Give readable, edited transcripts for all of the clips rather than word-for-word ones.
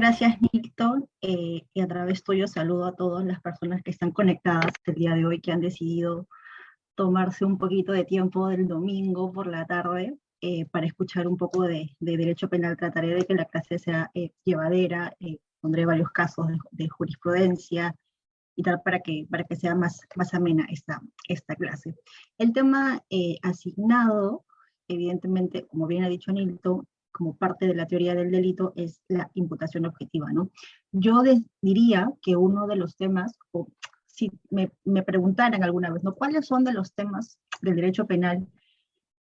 gracias, Nilton. Y a través tuyo saludo a todas las personas que están conectadas el día de hoy, que han decidido tomarse un poquito de tiempo del domingo por la tarde para escuchar un poco de derecho penal. Trataré de que la clase sea llevadera, pondré varios casos de jurisprudencia y tal para que sea más amena esta clase. El tema asignado, evidentemente, como bien ha dicho Nilton, como parte de la teoría del delito, es la imputación objetiva, ¿no? Yo diría que uno de los temas, o si me preguntaran alguna vez, ¿no? ¿Cuáles son de los temas del derecho penal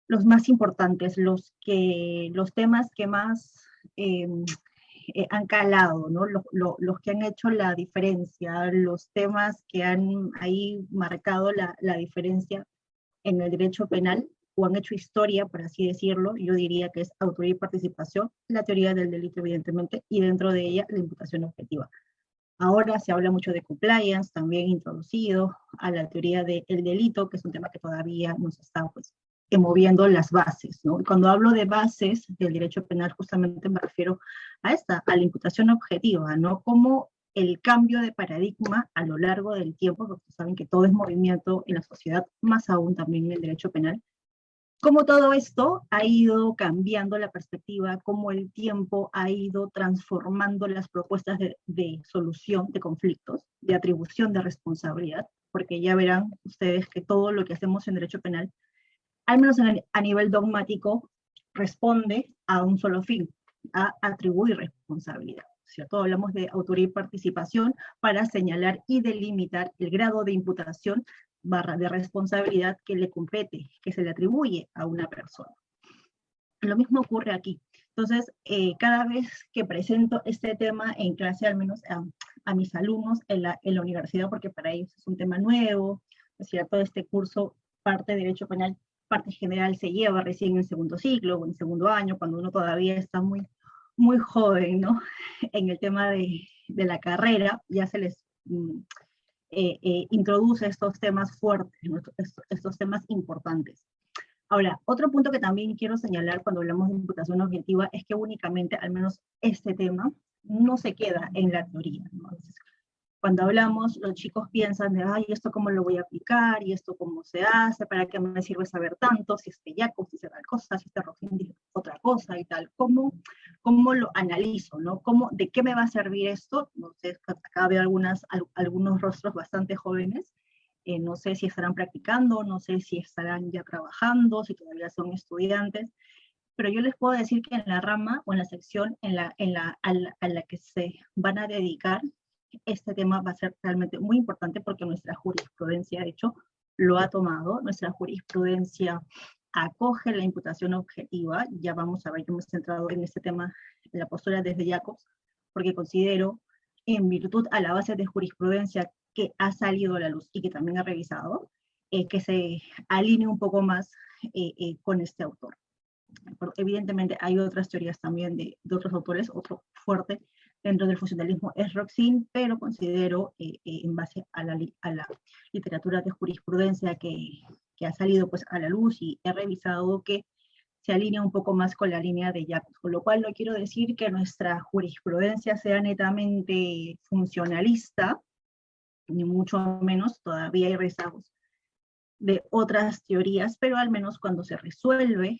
los más importantes, los temas que más han calado, ¿no? Los que han hecho la diferencia, los temas que han ahí marcado la diferencia en el derecho penal, o han hecho historia, por así decirlo? Yo diría que es autoría y participación, la teoría del delito, evidentemente, y dentro de ella la imputación objetiva. Ahora se habla mucho de compliance, también introducido a la teoría del delito, que es un tema que todavía nos está pues, moviendo las bases, ¿no? Cuando hablo de bases del derecho penal, justamente me refiero a la imputación objetiva, ¿no? Como el cambio de paradigma a lo largo del tiempo, porque saben que todo es movimiento en la sociedad, más aún también en el derecho penal, cómo todo esto ha ido cambiando la perspectiva, cómo el tiempo ha ido transformando las propuestas de solución de conflictos, de atribución de responsabilidad, porque ya verán ustedes que todo lo que hacemos en derecho penal, al menos a nivel dogmático, responde a un solo fin, a atribuir responsabilidad, ¿cierto? Hablamos de autoría y participación para señalar y delimitar el grado de imputación / de responsabilidad que le compete, que se le atribuye a una persona. Lo mismo ocurre aquí. Entonces, cada vez que presento este tema en clase, al menos a mis alumnos en la universidad, porque para ellos es un tema nuevo, es cierto, este curso, parte de Derecho Penal, parte general, se lleva recién en segundo ciclo o en segundo año, cuando uno todavía está muy joven, ¿no? En el tema de la carrera, ya se les introduce estos temas fuertes, ¿no? Estos temas importantes. Ahora, otro punto que también quiero señalar cuando hablamos de imputación objetiva es que únicamente, al menos este tema, no se queda en la teoría, ¿no? Entonces, cuando hablamos, los chicos piensan de, ay, ¿esto cómo lo voy a aplicar? ¿Y esto cómo se hace? ¿Para qué me sirve saber tanto? Si este Jacob dice tal cosa, si este Rocín dice otra cosa y tal. ¿Cómo lo analizo? ¿No? ¿De qué me va a servir esto? No sé, acá veo algunos rostros bastante jóvenes. No sé si estarán practicando, no sé si estarán ya trabajando, si todavía son estudiantes, pero yo les puedo decir que en la rama o en la sección a la que se van a dedicar, este tema va a ser realmente muy importante porque nuestra jurisprudencia, de hecho, lo ha tomado. Nuestra jurisprudencia acoge la imputación objetiva. Ya vamos a ver, yo me he centrado en este tema, en la postura desde Jacobs, porque considero, en virtud a la base de jurisprudencia que ha salido a la luz y que también ha revisado, que se alinee un poco más con este autor. Pero evidentemente hay otras teorías también de otros autores, otro fuerte dentro del funcionalismo es Rocín, pero considero, en base a la literatura de jurisprudencia que ha salido pues a la luz y he revisado, que se alinea un poco más con la línea de Jacobs, con lo cual no quiero decir que nuestra jurisprudencia sea netamente funcionalista, ni mucho menos, todavía hay rezagos de otras teorías, pero al menos cuando se resuelve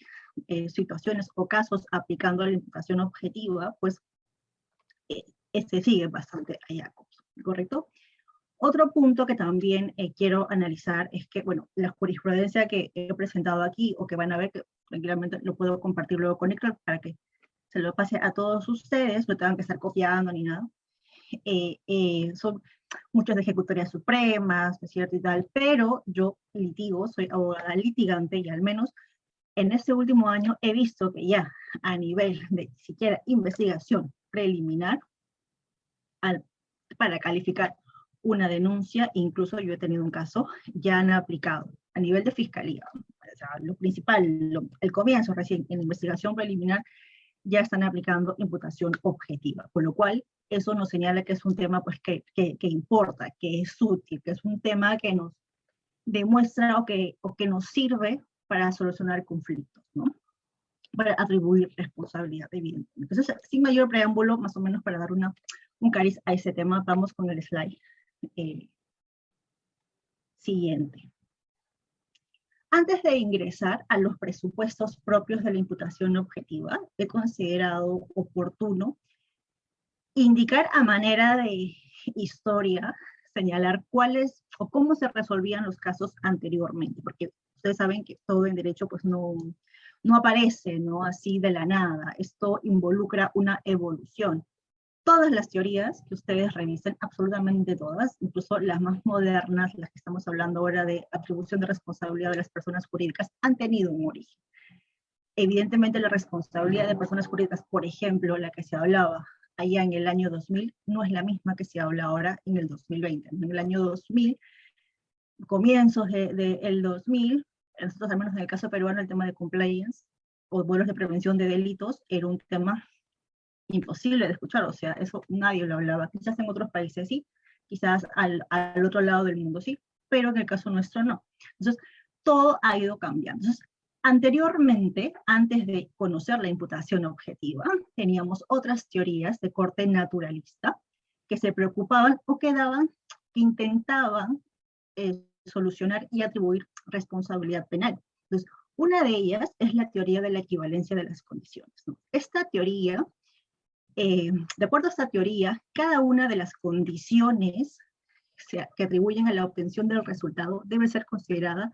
situaciones o casos aplicando la imputación objetiva, pues este sigue bastante a Jacobs, ¿correcto? Otro punto que también quiero analizar es que, bueno, la jurisprudencia que he presentado aquí, o que van a ver, que tranquilamente lo puedo compartir luego con Héctor para que se lo pase a todos ustedes, no tengan que estar copiando ni nada, son muchas de ejecutorias supremas, ¿no es cierto? Y tal, pero yo litigo, soy abogada litigante, y al menos en este último año he visto que ya a nivel de siquiera investigación preliminar, para calificar una denuncia, incluso yo he tenido un caso, ya han aplicado a nivel de fiscalía, o sea, lo principal, el comienzo recién en investigación preliminar, ya están aplicando imputación objetiva, con lo cual eso nos señala que es un tema pues, que importa, que es útil, que es un tema que nos demuestra o que nos sirve para solucionar conflictos, ¿no? para atribuir responsabilidad, evidentemente. Entonces, sin mayor preámbulo, más o menos para dar un cariz a ese tema, vamos con el slide siguiente. Antes de ingresar a los presupuestos propios de la imputación objetiva, he considerado oportuno indicar a manera de historia, señalar cuáles o cómo se resolvían los casos anteriormente, porque ustedes saben que todo en derecho pues no aparece, ¿no? Así de la nada. Esto involucra una evolución. Todas las teorías que ustedes revisen, absolutamente todas, incluso las más modernas, las que estamos hablando ahora de atribución de responsabilidad de las personas jurídicas, han tenido un origen. Evidentemente la responsabilidad de personas jurídicas, por ejemplo, la que se hablaba allá en el año 2000, no es la misma que se habla ahora en el 2020. En el año 2000, comienzos del 2000, nosotros al menos en el caso peruano, el tema de compliance o vuelos de prevención de delitos era un tema imposible de escuchar, o sea, eso nadie lo hablaba. Quizás en otros países sí, quizás al otro lado del mundo sí, pero en el caso nuestro no. Entonces, todo ha ido cambiando. Entonces, anteriormente, antes de conocer la imputación objetiva, teníamos otras teorías de corte naturalista que se preocupaban o que intentaban solucionar y atribuir responsabilidad penal. Entonces, una de ellas es la teoría de la equivalencia de las condiciones, ¿no? Esta teoría, de acuerdo a esta teoría, cada una de las condiciones que atribuyen a la obtención del resultado debe ser considerada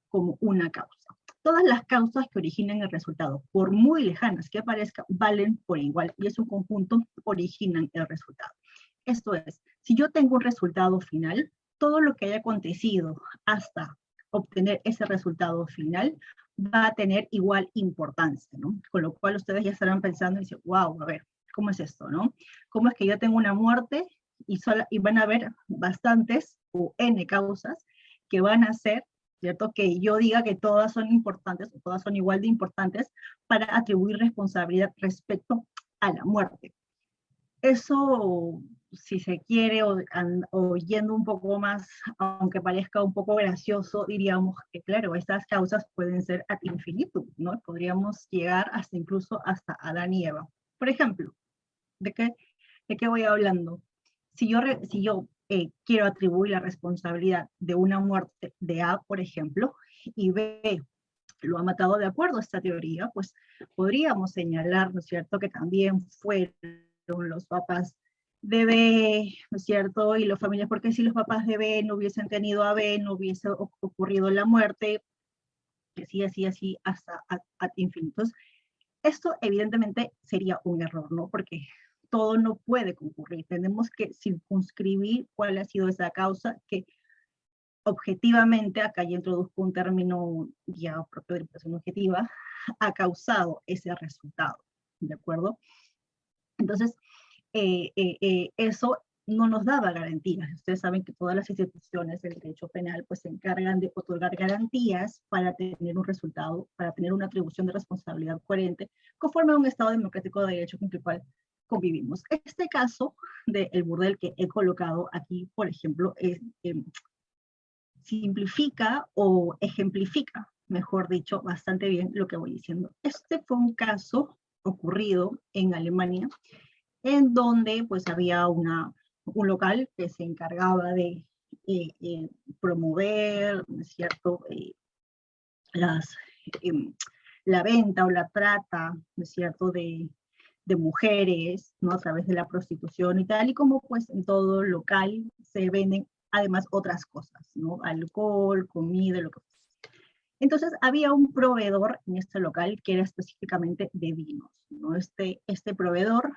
como una causa. Todas las causas que originen el resultado, por muy lejanas que aparezcan, valen por igual, y es un conjunto, originan el resultado. Esto es, si yo tengo un resultado final, todo lo que haya acontecido hasta obtener ese resultado final va a tener igual importancia, ¿no? Con lo cual ustedes ya estarán pensando y dicen, wow, a ver, ¿cómo es esto, no? ¿Cómo es que yo tengo una muerte y van a haber bastantes o n causas que van a ser, ¿cierto? Que yo diga que todas son importantes o todas son igual de importantes para atribuir responsabilidad respecto a la muerte. Eso, si se quiere, o yendo un poco más, aunque parezca un poco gracioso, diríamos que, claro, estas causas pueden ser ad infinitum, ¿no? Podríamos llegar hasta incluso hasta Adán y Eva. Por ejemplo, ¿de qué voy hablando? Si yo quiero atribuir la responsabilidad de una muerte de A, por ejemplo, y B lo ha matado de acuerdo a esta teoría, pues podríamos señalar, ¿no es cierto?, que también fueron los papás de B, ¿no es cierto?, y las familias, porque si los papás de B no hubiesen tenido a B, no hubiese ocurrido la muerte, así, hasta ad infinitos. Esto evidentemente sería un error, ¿no? Porque todo no puede concurrir. Tenemos que circunscribir cuál ha sido esa causa que objetivamente, acá ya introduzco un término ya propio de la imputación objetiva, ha causado ese resultado, ¿de acuerdo? Entonces, eso no nos daba garantías. Ustedes saben que todas las instituciones del derecho penal pues se encargan de otorgar garantías para tener un resultado, para tener una atribución de responsabilidad coherente, conforme a un Estado democrático de derecho con el cual convivimos. Este caso del burdel que he colocado aquí, por ejemplo, es, simplifica o ejemplifica, mejor dicho, bastante bien lo que voy diciendo. Este fue un caso ocurrido en Alemania, en donde pues había un local que se encargaba de promover, ¿cierto?, las, la venta o la trata, ¿no es cierto?, de mujeres, ¿no?, a través de la prostitución y tal, y como pues en todo local se venden además otras cosas, ¿no?, alcohol, comida, lo que fuese. Entonces había un proveedor en este local que era específicamente de vinos, ¿no? Este proveedor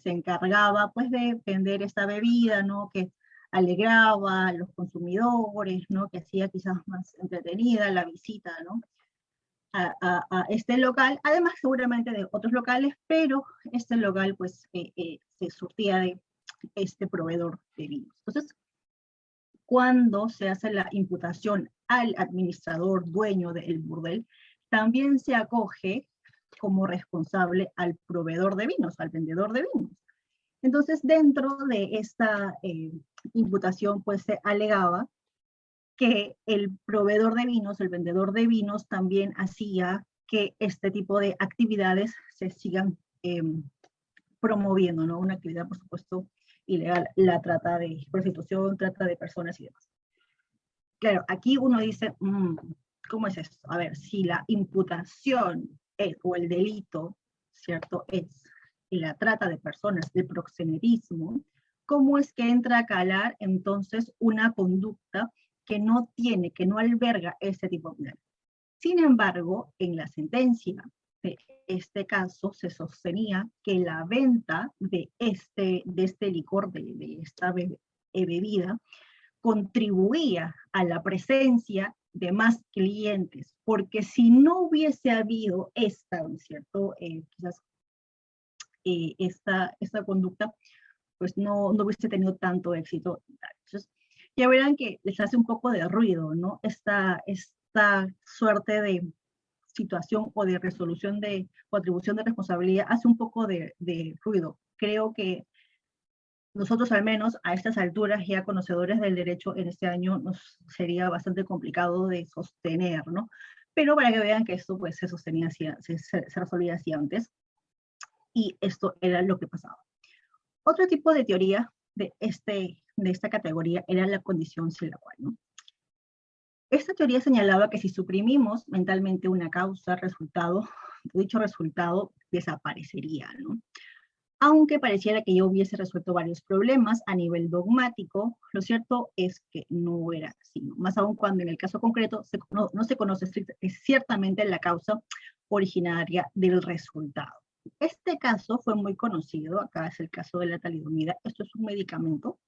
se encargaba pues de vender esta bebida, ¿no?, que alegraba a los consumidores, ¿no?, que hacía quizás más entretenida la visita, ¿no?, a este local, además seguramente de otros locales, pero este local pues se surtía de este proveedor de vinos. Entonces, cuando se hace la imputación al administrador dueño del burdel, también se acoge como responsable al proveedor de vinos, al vendedor de vinos. Entonces, dentro de esta imputación, pues se alegaba que el proveedor de vinos, el vendedor de vinos, también hacía que este tipo de actividades se sigan promoviendo, ¿no? Una actividad, por supuesto, ilegal, la trata de prostitución, trata de personas y demás. Claro, aquí uno dice, ¿cómo es esto? A ver, si la imputación o el delito, ¿cierto?, es la trata de personas, el proxenetismo, ¿cómo es que entra a calar entonces una conducta que no tiene, que no alberga este tipo de delito? Sin embargo, en la sentencia de este caso se sostenía que la venta de este licor, de esta bebida, contribuía a la presencia de más clientes, porque si no hubiese habido esta, ¿cierto? Quizás esta conducta, pues no hubiese tenido tanto éxito. Entonces, ya verán que les hace un poco de ruido, ¿no? Esta suerte de situación o de resolución o atribución de responsabilidad hace un poco de ruido. Creo que nosotros, al menos a estas alturas, ya conocedores del derecho, en este año nos sería bastante complicado de sostener, ¿no? Pero para que vean que esto pues se sostenía así, se resolvía así antes, y esto era lo que pasaba. Otro tipo de teoría de esta categoría era la condición sine qua non. Esta teoría señalaba que si suprimimos mentalmente una causa, dicho resultado desaparecería, ¿no? Aunque pareciera que yo hubiese resuelto varios problemas a nivel dogmático, lo cierto es que no era así, ¿no? Más aún cuando en el caso concreto no se conoce ciertamente la causa originaria del resultado. Este caso fue muy conocido, acá es el caso de la talidomida. Esto es un medicamento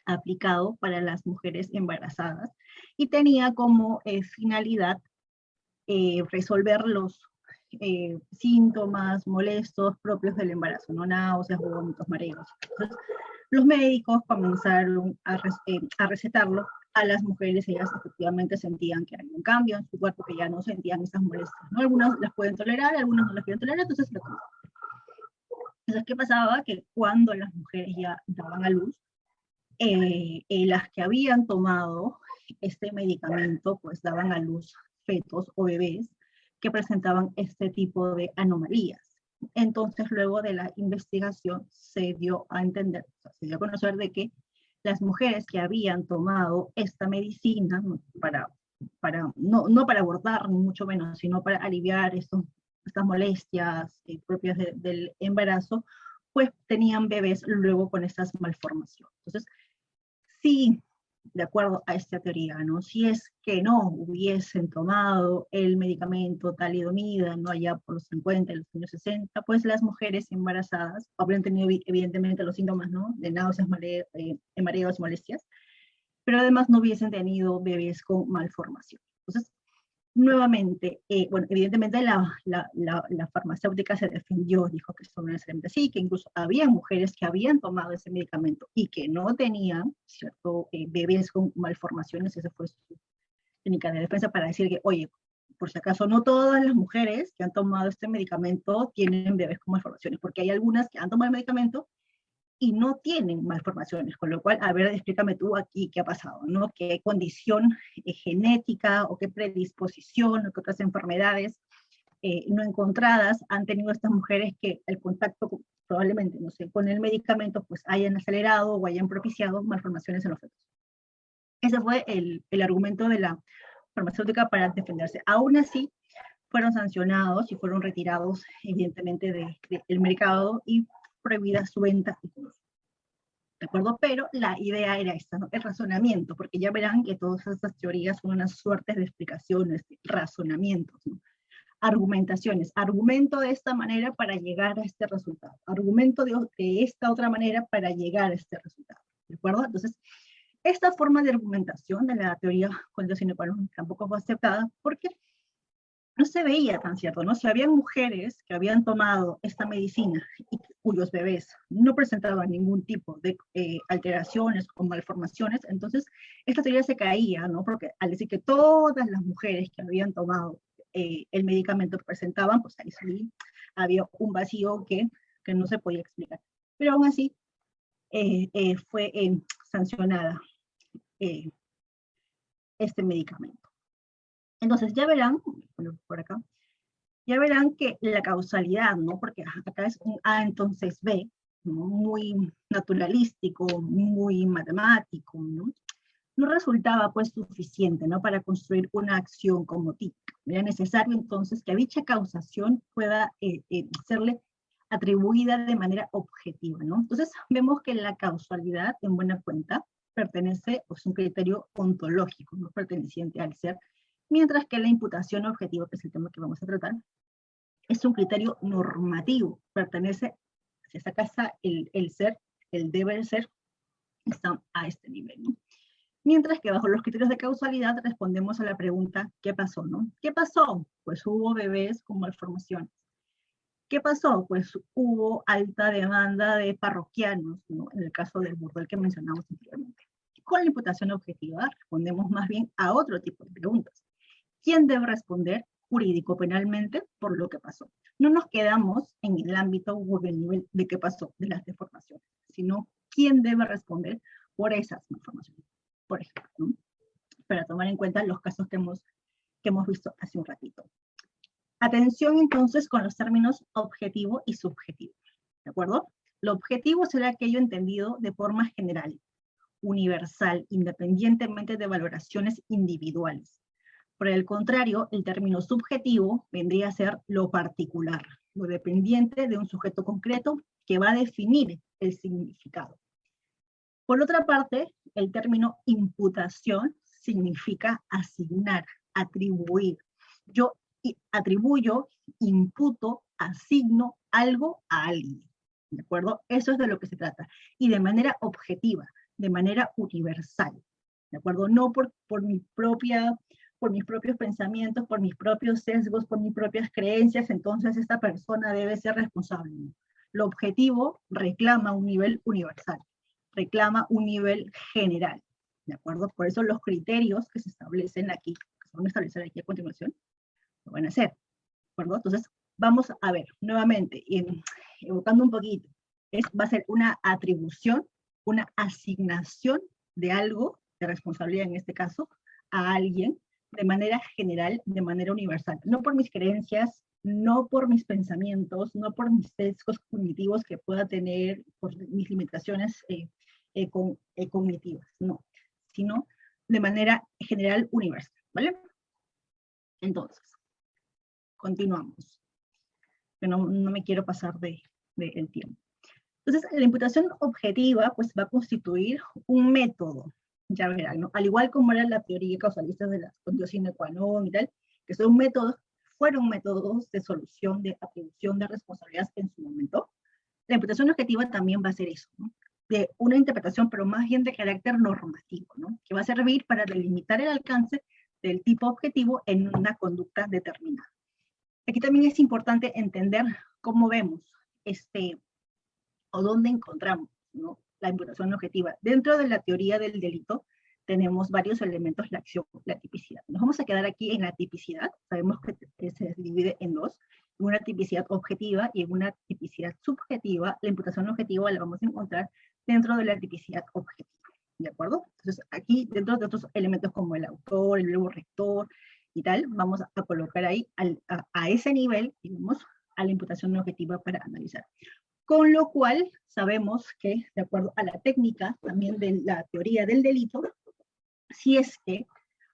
aplicado para las mujeres embarazadas y tenía como finalidad resolver los síntomas molestos propios del embarazo, ¿no? Náuseas, vómitos, mareos. Entonces, los médicos comenzaron a recetarlo a las mujeres. Ellas efectivamente sentían que había un cambio en su cuerpo, que ya no sentían esas molestias, ¿no? Algunas las pueden tolerar, algunas no las pueden tolerar, entonces lo toman. Entonces, ¿qué pasaba? Que cuando las mujeres ya daban a luz, las que habían tomado este medicamento, pues daban a luz fetos o bebés que presentaban este tipo de anomalías. Entonces, luego de la investigación, se dio a entender, se dio a conocer de que las mujeres que habían tomado esta medicina no para abortar, ni mucho menos, sino para aliviar estas molestias propias del embarazo, pues tenían bebés luego con estas malformaciones. Entonces, sí, de acuerdo a esta teoría, ¿no? Si es que no hubiesen tomado el medicamento talidomida, no allá por los 50, los años 60, pues las mujeres embarazadas habrían tenido evidentemente los síntomas, ¿no? De náuseas, mareos, molestias, pero además no hubiesen tenido bebés con malformación. Entonces, nuevamente, bueno, evidentemente la farmacéutica se defendió, dijo que esto no necesariamente así, que incluso había mujeres que habían tomado ese medicamento y que no tenían, ¿cierto?, bebés con malformaciones. Esa fue su técnica de defensa para decir que, oye, por si acaso no todas las mujeres que han tomado este medicamento tienen bebés con malformaciones, porque hay algunas que han tomado el medicamento y no tienen malformaciones, con lo cual, a ver, explícame tú aquí qué ha pasado, ¿no? ¿Qué condición genética o qué predisposición o qué otras enfermedades no encontradas han tenido estas mujeres que el contacto probablemente, no sé, con el medicamento pues hayan acelerado o hayan propiciado malformaciones en los fetos? Ese fue el argumento de la farmacéutica para defenderse. Aún así, fueron sancionados y fueron retirados evidentemente del mercado y prohibida su venta y consumo. ¿De acuerdo? Pero la idea era esta, ¿no? El razonamiento, porque ya verán que todas estas teorías son unas suertes de explicaciones, de razonamientos, ¿no? Argumentaciones. Argumento de esta manera para llegar a este resultado. Argumento de esta otra manera para llegar a este resultado. ¿De acuerdo? Entonces, esta forma de argumentación de la teoría condición sine qua non tampoco fue aceptada porque no se veía tan cierto, ¿no? Si habían mujeres que habían tomado esta medicina y cuyos bebés no presentaban ningún tipo de alteraciones o malformaciones, entonces esta teoría se caía, ¿no? Porque al decir que todas las mujeres que habían tomado el medicamento presentaban, pues ahí sí había un vacío que no se podía explicar. Pero aún así fue sancionada este medicamento. Entonces ya verán, por acá, Ya verán que la causalidad, ¿no? Porque acá es un A entonces B, ¿no? Muy naturalístico, muy matemático, ¿no? No resultaba pues suficiente, ¿no? Para construir una acción como típica. Era necesario entonces que dicha causación pueda serle atribuida de manera objetiva, ¿no? Entonces vemos que la causalidad, en buena cuenta, pertenece, pues, un criterio ontológico, no perteneciente al ser, mientras que la imputación objetiva, que es el tema que vamos a tratar, es un criterio normativo, pertenece, si esa casa el ser, el deber ser, está a este nivel, ¿no? Mientras que bajo los criterios de causalidad respondemos a la pregunta, ¿qué pasó, no? ¿Qué pasó? Pues hubo bebés con malformaciones. ¿Qué pasó? Pues hubo alta demanda de parroquianos, ¿no? En el caso del burdel que mencionamos anteriormente. Con la imputación objetiva respondemos más bien a otro tipo de preguntas. ¿Quién debe responder jurídico-penalmente por lo que pasó? No nos quedamos en el ámbito o en el nivel de qué pasó, de las deformaciones, sino quién debe responder por esas malformaciones, por ejemplo, ¿no? Para tomar en cuenta los casos que hemos visto hace un ratito. Atención entonces con los términos objetivo y subjetivo, ¿de acuerdo? Lo objetivo será aquello entendido de forma general, universal, independientemente de valoraciones individuales. Por el contrario, el término subjetivo vendría a ser lo particular, lo dependiente de un sujeto concreto que va a definir el significado. Por otra parte, el término imputación significa asignar, atribuir. Yo atribuyo, imputo, asigno algo a alguien, ¿de acuerdo? Eso es de lo que se trata. Y de manera objetiva, de manera universal, ¿de acuerdo? No por mis propios pensamientos, por mis propios sesgos, por mis propias creencias, entonces esta persona debe ser responsable. Lo objetivo reclama un nivel universal, reclama un nivel general, ¿de acuerdo? Por eso los criterios que se establecen aquí, que se van a establecer aquí a continuación, lo van a hacer, ¿de acuerdo? Entonces, vamos a ver, nuevamente, evocando un poquito, va a ser una atribución, una asignación de algo, de responsabilidad en este caso, a alguien, de manera general, de manera universal. No por mis creencias, no por mis pensamientos, no por mis sesgos cognitivos que pueda tener, por mis limitaciones cognitivas, no, sino de manera general, universal, ¿vale? Entonces, continuamos, que no me quiero pasar del tiempo. Entonces, la imputación objetiva pues va a constituir un método, ya verán, ¿no? Al igual como era la teoría causalista de las condiciones sine qua non y tal, que son métodos, fueron métodos de solución, de atribución de responsabilidades en su momento. La imputación objetiva también va a ser eso, ¿no? De una interpretación, pero más bien de carácter normativo, ¿no? Que va a servir para delimitar el alcance del tipo objetivo en una conducta determinada. Aquí también es importante entender cómo vemos o dónde encontramos, ¿no?, la imputación objetiva. Dentro de la teoría del delito tenemos varios elementos, la acción, la tipicidad. Nos vamos a quedar aquí en la tipicidad. Sabemos que se divide en dos, una tipicidad objetiva y una tipicidad subjetiva. La imputación objetiva la vamos a encontrar dentro de la tipicidad objetiva, ¿de acuerdo? Entonces aquí, dentro de otros elementos como el autor, el verbo rector y tal, vamos a colocar ahí a ese nivel, digamos, a la imputación objetiva para analizar. Con lo cual sabemos que, de acuerdo a la técnica también de la teoría del delito, si es que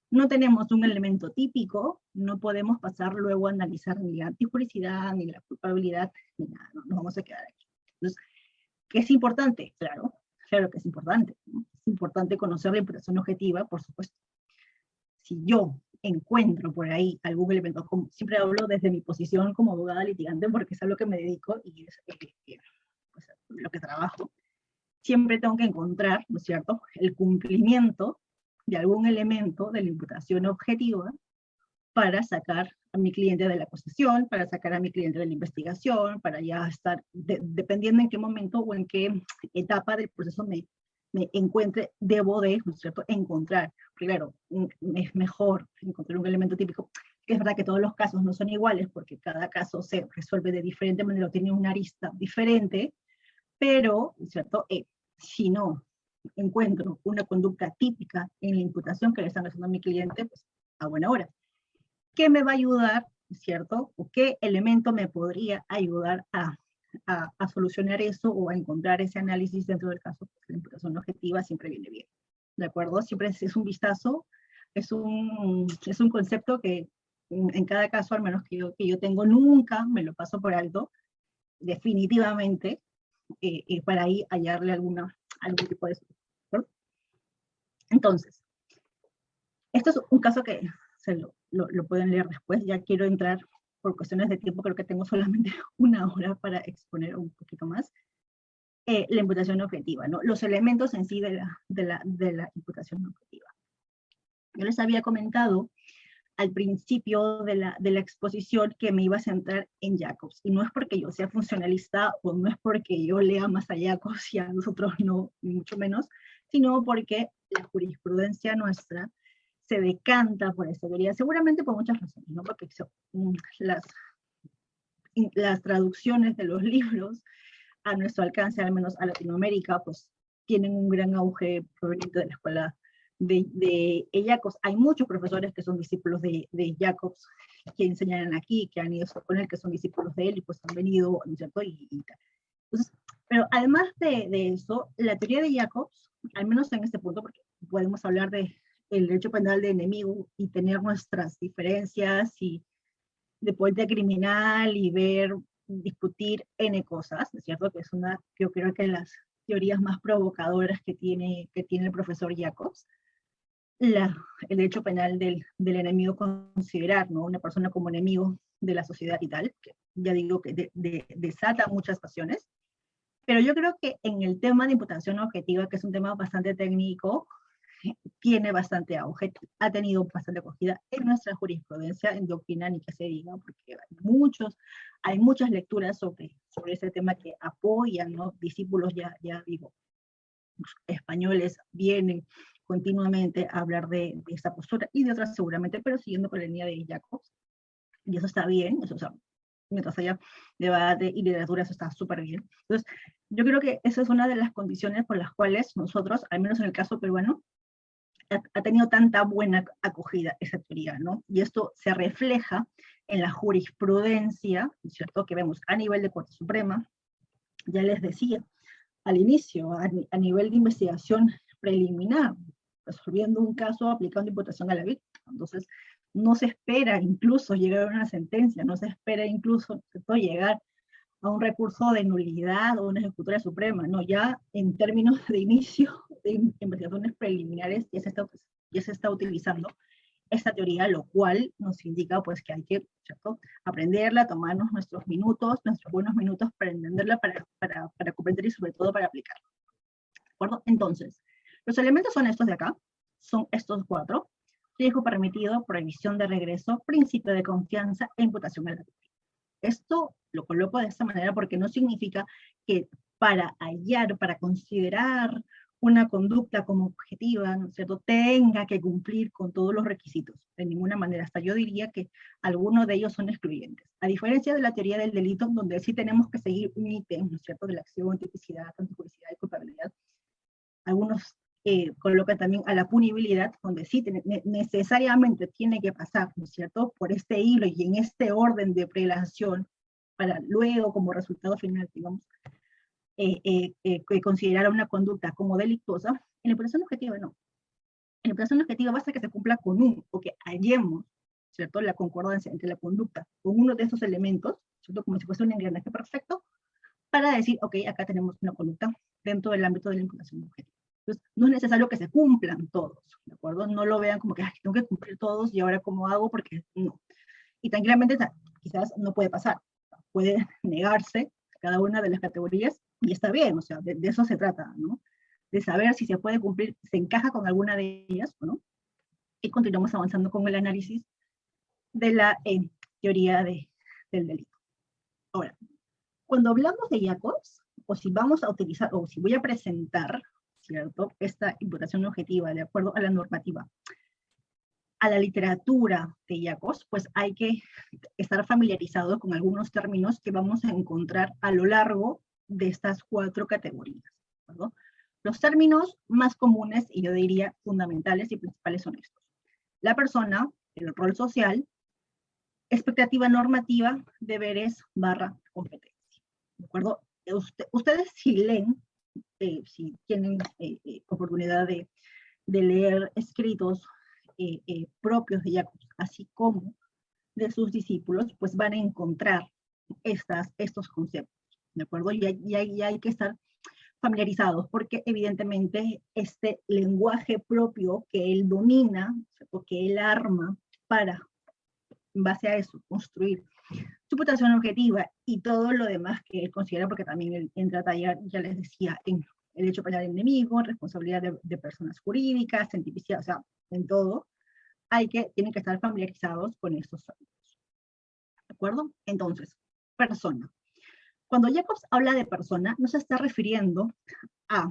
no tenemos un elemento típico, no podemos pasar luego a analizar ni la antijuricidad, ni la culpabilidad, ni nada, ¿no? Nos vamos a quedar aquí. Entonces, ¿qué es importante? Claro que es importante, ¿no? Es importante conocer la imputación objetiva, por supuesto. Si yo encuentro por ahí algún elemento, como siempre hablo desde mi posición como abogada litigante, porque es a lo que me dedico y es pues, lo que trabajo, siempre tengo que encontrar, ¿no es cierto?, el cumplimiento de algún elemento de la imputación objetiva para sacar a mi cliente de la acusación, para sacar a mi cliente de la investigación, para ya estar, dependiendo en qué momento o en qué etapa del proceso me encuentre, debo de, ¿no es cierto?, encontrar. Primero, es mejor encontrar un elemento típico, que es verdad que todos los casos no son iguales, porque cada caso se resuelve de diferente manera, tiene una arista diferente, pero, ¿no es cierto?, si no encuentro una conducta típica en la imputación que le están haciendo a mi cliente, pues a buena hora. ¿Qué me va a ayudar ¿cierto? ¿O qué elemento me podría ayudar a solucionar eso o a encontrar ese análisis dentro del caso? La imputación objetiva siempre viene bien, ¿de acuerdo? Siempre es un vistazo, es un concepto que en cada caso, al menos que yo tengo, nunca me lo paso por alto, definitivamente, para ahí hallarle algún tipo de solución, ¿de acuerdo? Entonces, esto es un caso que se lo pueden leer después, ya quiero entrar por cuestiones de tiempo, creo que tengo solamente 1 hora para exponer un poquito más. La imputación objetiva, ¿no? Los elementos en sí de la imputación objetiva. Yo les había comentado al principio de la exposición que me iba a centrar en Jacobs, y no es porque yo sea funcionalista o no es porque yo lea más a Jacobs y a nosotros no, ni mucho menos, sino porque la jurisprudencia nuestra se decanta por esta teoría, seguramente por muchas razones, ¿no? Porque las traducciones de los libros a nuestro alcance, al menos a Latinoamérica, pues tienen un gran auge proveniente de la escuela de Jacobs. Hay muchos profesores que son discípulos de Jacobs, que enseñan aquí, que han ido con él, que son discípulos de él, y pues han venido, ¿no es cierto? Entonces, pero además de eso, la teoría de Jacobs, al menos en este punto, porque podemos hablar de el derecho penal de enemigo y tener nuestras diferencias y de política criminal y ver, discutir N cosas, ¿no es cierto? Que es yo creo que las teorías más provocadoras que tiene el profesor Jacobs. El derecho penal del enemigo, considerar, ¿no? Una persona como enemigo de la sociedad y tal, que ya digo que desata muchas pasiones, pero yo creo que en el tema de imputación objetiva, que es un tema bastante técnico, tiene bastante auge, ha tenido bastante acogida en nuestra jurisprudencia, en doctrina, ni que se diga, porque hay muchas lecturas sobre ese tema que apoyan, ¿no? Discípulos ya digo, españoles vienen continuamente a hablar de esta postura, y de otras seguramente, pero siguiendo con la línea de Jacobs, y eso está bien, eso, o sea, mientras haya debate y literatura, eso está súper bien. Entonces, yo creo que esa es una de las condiciones por las cuales nosotros, al menos en el caso peruano, ha tenido tanta buena acogida esa teoría, ¿no? Y esto se refleja en la jurisprudencia, ¿cierto? Que vemos a nivel de Corte Suprema, ya les decía, al inicio, a nivel de investigación preliminar, resolviendo un caso, aplicando imputación a la víctima. Entonces, no se espera incluso llegar a una sentencia, no se espera incluso, ¿cierto?, llegar a un recurso de nulidad o una ejecutoria suprema, no, ya en términos de inicio de investigaciones preliminares ya se está utilizando esta teoría, lo cual nos indica pues que hay que, ¿cierto?, aprenderla, tomarnos nuestros minutos, nuestros buenos minutos para entenderla, para comprender y sobre todo para aplicarla. ¿De acuerdo? Entonces, los elementos son estos de acá, son estos 4: riesgo permitido, prohibición de regreso, principio de confianza e imputación a la víctima. Esto lo coloco de esta manera porque no significa que para hallar, para considerar una conducta como objetiva, ¿no es cierto?, tenga que cumplir con todos los requisitos, de ninguna manera. Hasta yo diría que algunos de ellos son excluyentes. A diferencia de la teoría del delito, donde sí tenemos que seguir un ítem, ¿no es cierto?, de la acción, tipicidad, antijusticia y culpabilidad. Algunos colocan también a la punibilidad, donde sí necesariamente tiene que pasar, ¿no es cierto?, por este hilo y en este orden de prelación, para luego, como resultado final, digamos, considerar una conducta como delictuosa. En la imputación objetiva no. En la imputación objetiva basta que se cumpla con o que hallemos, ¿cierto?, la concordancia entre la conducta con uno de esos elementos, ¿cierto?, como si fuese un engranaje perfecto, para decir, ok, acá tenemos una conducta dentro del ámbito de la imputación objetiva. Entonces, no es necesario que se cumplan todos, ¿de acuerdo? No lo vean como que tengo que cumplir todos y ahora cómo hago, porque no. Y tranquilamente quizás no puede pasar, puede negarse cada una de las categorías y está bien, o sea, de eso se trata, ¿no? De saber si se puede cumplir, se encaja con alguna de ellas o no. Y continuamos avanzando con el análisis de la teoría del delito. Ahora, cuando hablamos de Jacobs, o si vamos a utilizar, o si voy a presentar, ¿cierto?, esta imputación objetiva de acuerdo a la normativa, a la literatura de Jacobs, pues hay que estar familiarizado con algunos términos que vamos a encontrar a lo largo de estas 4 categorías, ¿verdad? Los términos más comunes, y yo diría fundamentales y principales, son estos: la persona, el rol social, expectativa normativa, deberes barra competencia. ¿De acuerdo? Ustedes si leen, si tienen oportunidad de leer escritos propios de Jacobs, así como de sus discípulos, pues van a encontrar estos conceptos, ¿de acuerdo? Y hay que estar familiarizados, porque evidentemente este lenguaje propio que él domina, o que él arma para, en base a eso, construir su potenciación objetiva y todo lo demás que él considera, porque también él entra a tallar, ya les decía, en el hecho penal enemigo, responsabilidad de personas jurídicas, cientificidad, o sea, en todo, tienen que estar familiarizados con estos términos. ¿De acuerdo? Entonces, persona. Cuando Jacobs habla de persona, no se está refiriendo a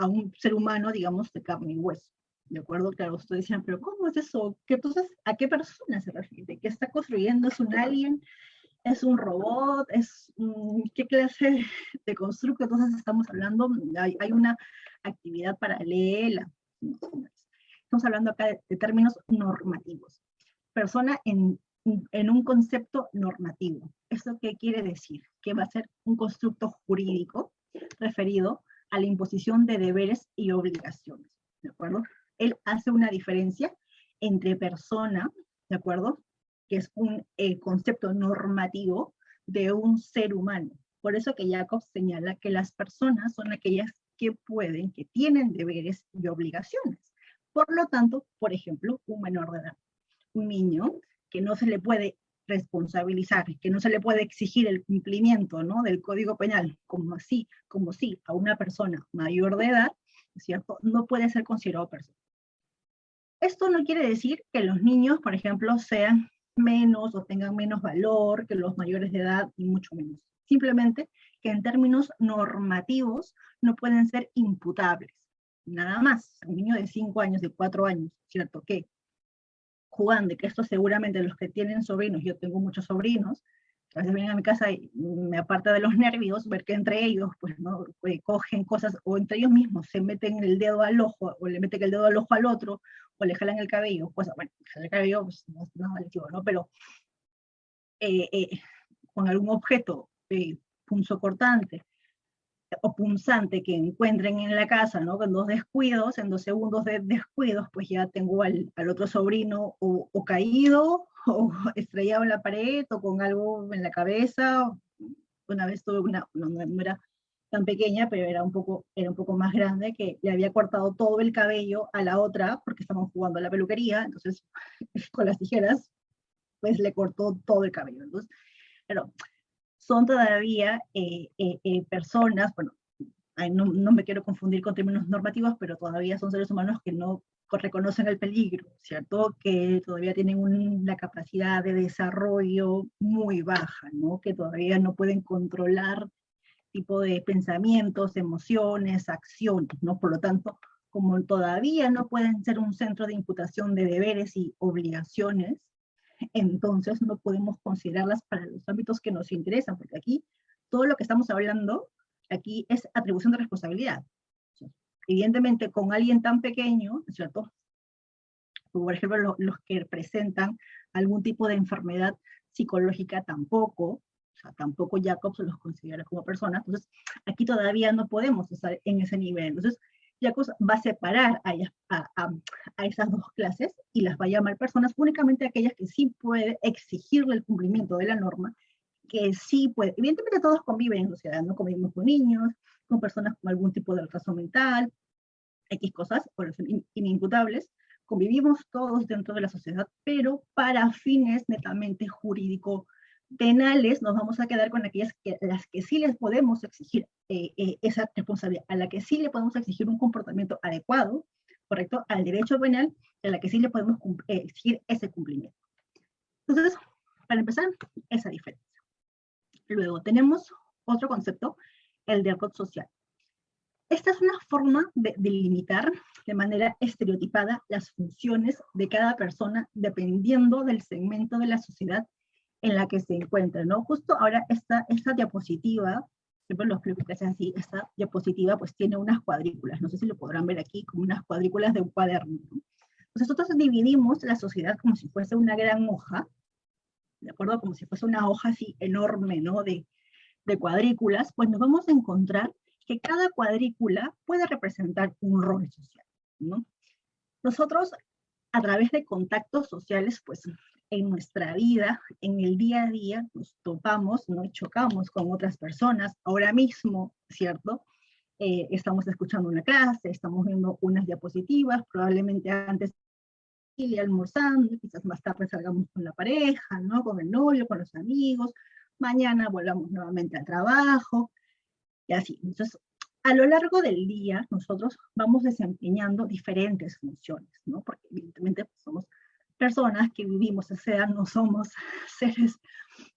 un ser humano, digamos, de carne y hueso. ¿De acuerdo? Claro, ustedes decían, pero ¿cómo es eso? Entonces, ¿a qué persona se refiere? ¿Qué está construyendo? ¿Es un alien? ¿Es un robot? ¿Qué clase de constructo? Entonces estamos hablando, hay una actividad paralela. Estamos hablando acá de términos normativos. Persona en un concepto normativo. ¿Esto qué quiere decir? Que va a ser un constructo jurídico referido a la imposición de deberes y obligaciones, ¿de acuerdo? Él hace una diferencia entre persona, ¿de acuerdo? Que es un concepto normativo de un ser humano. Por eso que Jacobs señala que las personas son aquellas que pueden, que tienen deberes y obligaciones. Por lo tanto, por ejemplo, un menor de edad, un niño que no se le puede responsabilizar, que no se le puede exigir el cumplimiento, ¿no?, del Código Penal, como sí a una persona mayor de edad, ¿cierto?, no puede ser considerado persona. Esto no quiere decir que los niños, por ejemplo, sean menos o tengan menos valor que los mayores de edad, y mucho menos. Simplemente que en términos normativos no pueden ser imputables. Nada más. Un niño de 5 años, de 4 años, ¿cierto?, que jugando, y que esto seguramente los que tienen sobrinos, yo tengo muchos sobrinos, a veces vienen a mi casa y me aparta de los nervios ver que entre ellos, pues, ¿no?, cogen cosas, o entre ellos mismos se meten el dedo al ojo, o le meten el dedo al ojo al otro, o le jalan el cabello, pues, bueno, jalar el cabello pues, no es malicivo, ¿no?, pero con algún objeto punzocortante o punzante que encuentren en la casa, ¿no?, con 2 descuidos, en 2 segundos de descuidos, pues ya tengo al otro sobrino o caído, o estrellado en la pared, o con algo en la cabeza. Una vez tuve no era tan pequeña, pero era un poco más grande, que le había cortado todo el cabello a la otra, porque estaban jugando a la peluquería, entonces con las tijeras, pues le cortó todo el cabello. Entonces, pero son todavía personas, bueno, no me quiero confundir con términos normativos, pero todavía son seres humanos que no reconocen el peligro, ¿cierto? Que todavía tienen una capacidad de desarrollo muy baja, ¿no? Que todavía no pueden controlar tipo de pensamientos, emociones, acciones, ¿no? Por lo tanto, como todavía no pueden ser un centro de imputación de deberes y obligaciones, entonces no podemos considerarlas para los ámbitos que nos interesan, porque aquí todo lo que estamos hablando aquí es atribución de responsabilidad. Evidentemente, con alguien tan pequeño, ¿cierto?, por ejemplo, los que presentan algún tipo de enfermedad psicológica tampoco, o sea, tampoco Jacobs los considera como personas. Entonces, aquí todavía no podemos estar en ese nivel. Entonces, Jacobs va a separar a esas dos clases y las va a llamar personas únicamente aquellas que sí puede exigirle el cumplimiento de la norma, que sí puede. Evidentemente todos conviven en sociedad, ¿no? Convivimos con niños, con personas con algún tipo de retraso mental, X cosas, por eso inimputables, convivimos todos dentro de la sociedad, pero para fines netamente jurídico penales nos vamos a quedar con las que sí les podemos exigir esa responsabilidad, a la que sí le podemos exigir un comportamiento adecuado, correcto, al derecho penal, a la que sí le podemos exigir ese cumplimiento. Entonces, para empezar, esa diferencia. Luego tenemos otro concepto, el de argot social. Esta es una forma de delimitar de manera estereotipada las funciones de cada persona dependiendo del segmento de la sociedad en la que se encuentra, ¿no? Justo ahora esta diapositiva, siempre lo explico que es así, esta diapositiva pues tiene unas cuadrículas, no sé si lo podrán ver aquí, como unas cuadrículas de un cuaderno, ¿no? Entonces nosotros dividimos la sociedad como si fuese una gran hoja, ¿de acuerdo? Como si fuese una hoja así enorme, ¿no? De cuadrículas, pues nos vamos a encontrar que cada cuadrícula puede representar un rol social, ¿no? Nosotros, a través de contactos sociales, pues en nuestra vida, en el día a día, nos topamos, nos chocamos con otras personas. Ahora mismo, ¿cierto? Estamos escuchando una clase, estamos viendo unas diapositivas, probablemente antes y almorzando, quizás más tarde salgamos con la pareja, ¿no? Con el novio, con los amigos, mañana volvamos nuevamente al trabajo, y así. Entonces, a lo largo del día, nosotros vamos desempeñando diferentes funciones, ¿no? Porque evidentemente pues, somos personas que vivimos, o sea, no somos seres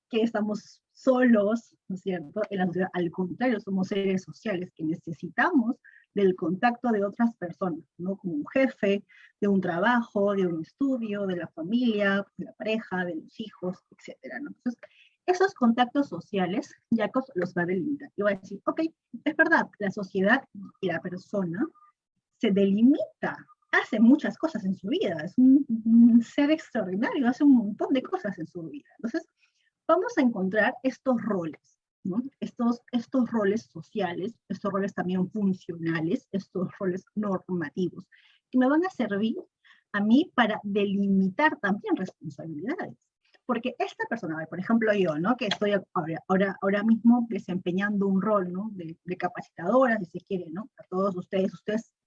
que estamos solos, ¿no es cierto? En la sociedad, al contrario, somos seres sociales que necesitamos del contacto de otras personas, ¿no? Como un jefe, de un trabajo, de un estudio, de la familia, de la pareja, de los hijos, etcétera, ¿no? Entonces, esos contactos sociales, Jacobs los va a delimitar. Y va a decir, ok, es verdad, la sociedad y la persona se delimita, hace muchas cosas en su vida, es un ser extraordinario, hace un montón de cosas en su vida. Entonces, vamos a encontrar estos roles, ¿no? Estos roles sociales, estos roles también funcionales, estos roles normativos, que me van a servir a mí para delimitar también responsabilidades. Porque esta persona, por ejemplo yo, ¿no? Que estoy ahora mismo desempeñando un rol, ¿no? De capacitadora, si se quiere, ¿no? A todos ustedes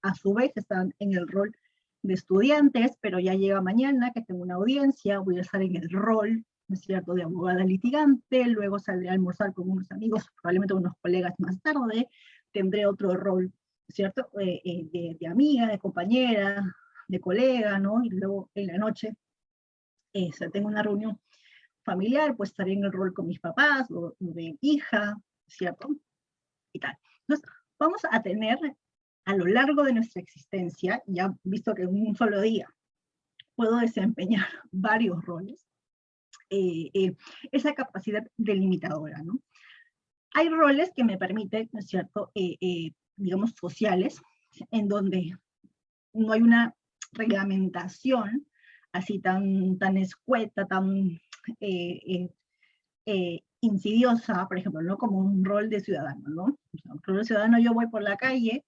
a su vez están en el rol de estudiantes, pero ya llega mañana que tengo una audiencia, voy a estar en el rol, ¿no es cierto?, de abogada litigante, luego saldré a almorzar con unos amigos, probablemente unos colegas más tarde, tendré otro rol, ¿cierto?, de amiga, de compañera, de colega, ¿no? Y luego en la noche tengo una reunión familiar, pues estaré en el rol con mis papás, o de hija, ¿cierto? Y tal. Entonces, vamos a tener a lo largo de nuestra existencia, ya visto que en un solo día puedo desempeñar varios roles, esa capacidad delimitadora, ¿no? Hay roles que me permiten, ¿no es cierto?, digamos, sociales, en donde no hay una reglamentación así tan escueta, tan insidiosa, por ejemplo, ¿no? Como un rol de ciudadano, ¿no? O sea, un rol de ciudadano, yo voy por la calle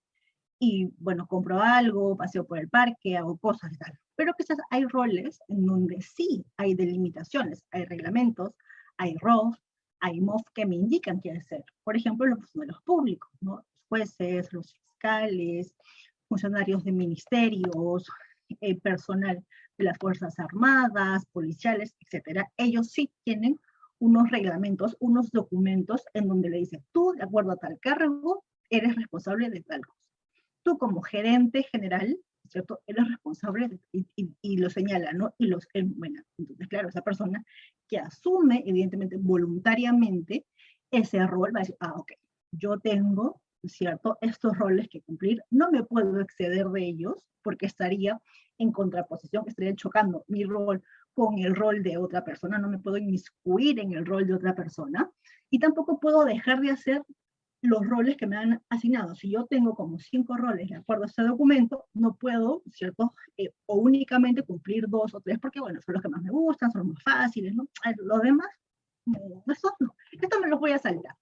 y, bueno, compro algo, paseo por el parque, hago cosas y tal. Pero quizás hay roles en donde sí hay delimitaciones, hay reglamentos, hay ROF, hay MOF que me indican qué hacer. Por ejemplo, los funcionarios públicos, ¿no? Los jueces, los fiscales, funcionarios de ministerios, personal de las Fuerzas Armadas, policiales, etcétera. Ellos sí tienen unos reglamentos, unos documentos en donde le dicen, tú, de acuerdo a tal cargo, eres responsable de tal cosa. Tú como gerente general, ¿cierto? Eres responsable y lo señala, ¿no? Y los enumera. Entonces, claro, esa persona que asume, evidentemente, voluntariamente ese rol, va a decir, ah, ok, yo tengo, ¿cierto?, estos roles que cumplir, no me puedo exceder de ellos porque estaría en contraposición, estaría chocando mi rol con el rol de otra persona, no me puedo inmiscuir en el rol de otra persona, y tampoco puedo dejar de hacer los roles que me han asignado. Si yo tengo como 5 roles de acuerdo a este documento, no puedo, ¿cierto? O únicamente cumplir 2 o 3, porque bueno, son los que más me gustan, son los más fáciles, ¿no? Los demás, estos no. Esto me los voy a saltar.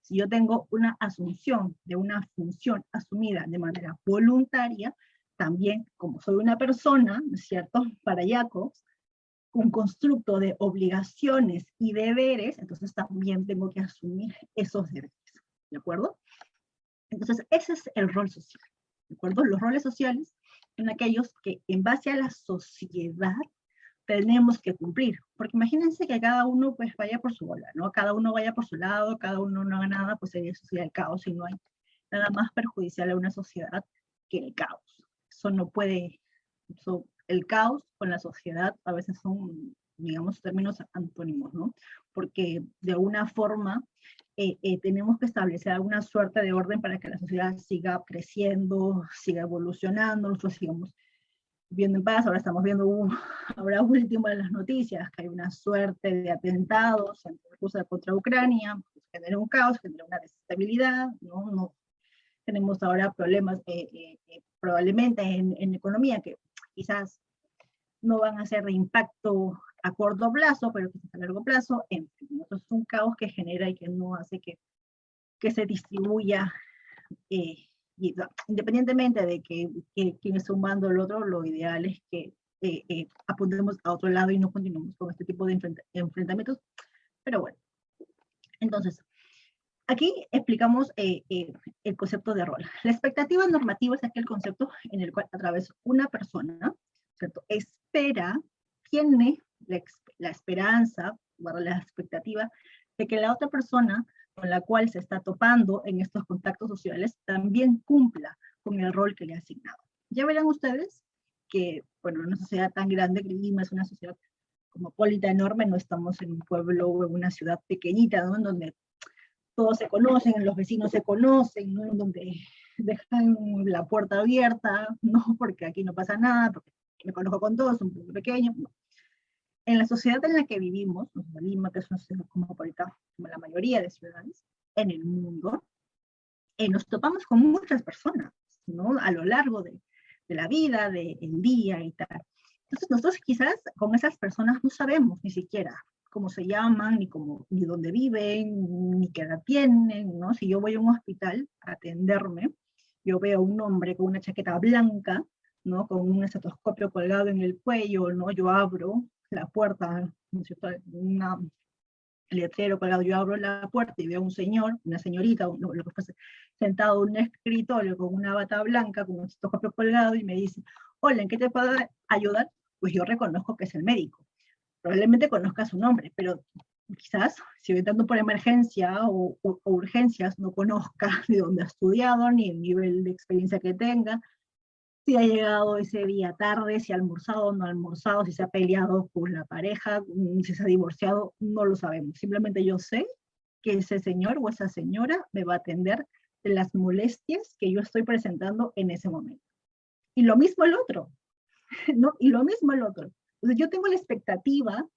Si yo tengo una asunción de una función asumida de manera voluntaria, también, como soy una persona, ¿no es cierto?, para Jacobs, un constructo de obligaciones y deberes, entonces también tengo que asumir esos deberes, ¿de acuerdo? Entonces, ese es el rol social, ¿de acuerdo? Los roles sociales son aquellos que en base a la sociedad tenemos que cumplir, porque imagínense que cada uno pues vaya por su bola, ¿no? Cada uno vaya por su lado, cada uno no haga nada, pues sería el caos y no hay nada más perjudicial a una sociedad que el caos. Eso no puede, el caos con la sociedad a veces son, digamos, términos antónimos, ¿no? Porque de alguna forma tenemos que establecer alguna suerte de orden para que la sociedad siga creciendo, siga evolucionando, nosotros sigamos viendo en paz. Ahora estamos viendo, ahora último en las noticias, que hay una suerte de atentados entre Rusia contra Ucrania, pues genera un caos, genera una desestabilidad, ¿no? Tenemos ahora problemas probablemente en economía que quizás no van a ser de impacto a corto plazo, pero quizás a largo plazo, en fin, ¿no? Entonces es un caos que genera y que no hace que se distribuya, eh, independientemente de que quién esté sumando el otro, lo ideal es que apuntemos a otro lado y no continuemos con este tipo de enfrentamientos, pero bueno, entonces, aquí explicamos el concepto de rol. La expectativa normativa es aquel concepto en el cual a través de una persona, ¿cierto?, espera, tiene la esperanza, bueno, la expectativa de que la otra persona con la cual se está topando en estos contactos sociales también cumpla con el rol que le ha asignado. Ya verán ustedes que, bueno, en una sociedad tan grande, que Lima es una sociedad cosmopolita enorme, no estamos en un pueblo o en una ciudad pequeñita, ¿no?, en donde todos se conocen, los vecinos se conocen, ¿no?, en donde dejan la puerta abierta, no porque aquí no pasa nada, porque me conozco con todos, un pueblo pequeño. No. En la sociedad en la que vivimos, Lima, que es una ciudad cosmopolita, como la mayoría de ciudades en el mundo, nos topamos con muchas personas, ¿no?, a lo largo de la vida, del día y tal. Entonces nosotros quizás con esas personas no sabemos ni siquiera cómo se llaman, ni dónde viven, ni qué edad tienen, ¿no? Si yo voy a un hospital a atenderme, yo veo a un hombre con una chaqueta blanca, ¿no?, con un estetoscopio colgado en el cuello, ¿no? Yo abro la puerta, ¿no es cierto?, el letrero colgado, yo abro la puerta y veo a un señor, una señorita, lo que fuese, sentado en un escritorio con una bata blanca, con un estetoscopio colgado, y me dice, hola, ¿en qué te puedo ayudar? Pues yo reconozco que es el médico. Probablemente conozca su nombre, pero quizás, si voy entrando por emergencia o urgencias, no conozca de dónde ha estudiado, ni el nivel de experiencia que tenga, si ha llegado ese día tarde, si ha almorzado o no ha almorzado, si se ha peleado con la pareja, si se ha divorciado, no lo sabemos. Simplemente yo sé que ese señor o esa señora me va a atender de las molestias que yo estoy presentando en ese momento. Y lo mismo el otro, ¿no? Y lo mismo el otro. Entonces yo tengo la expectativa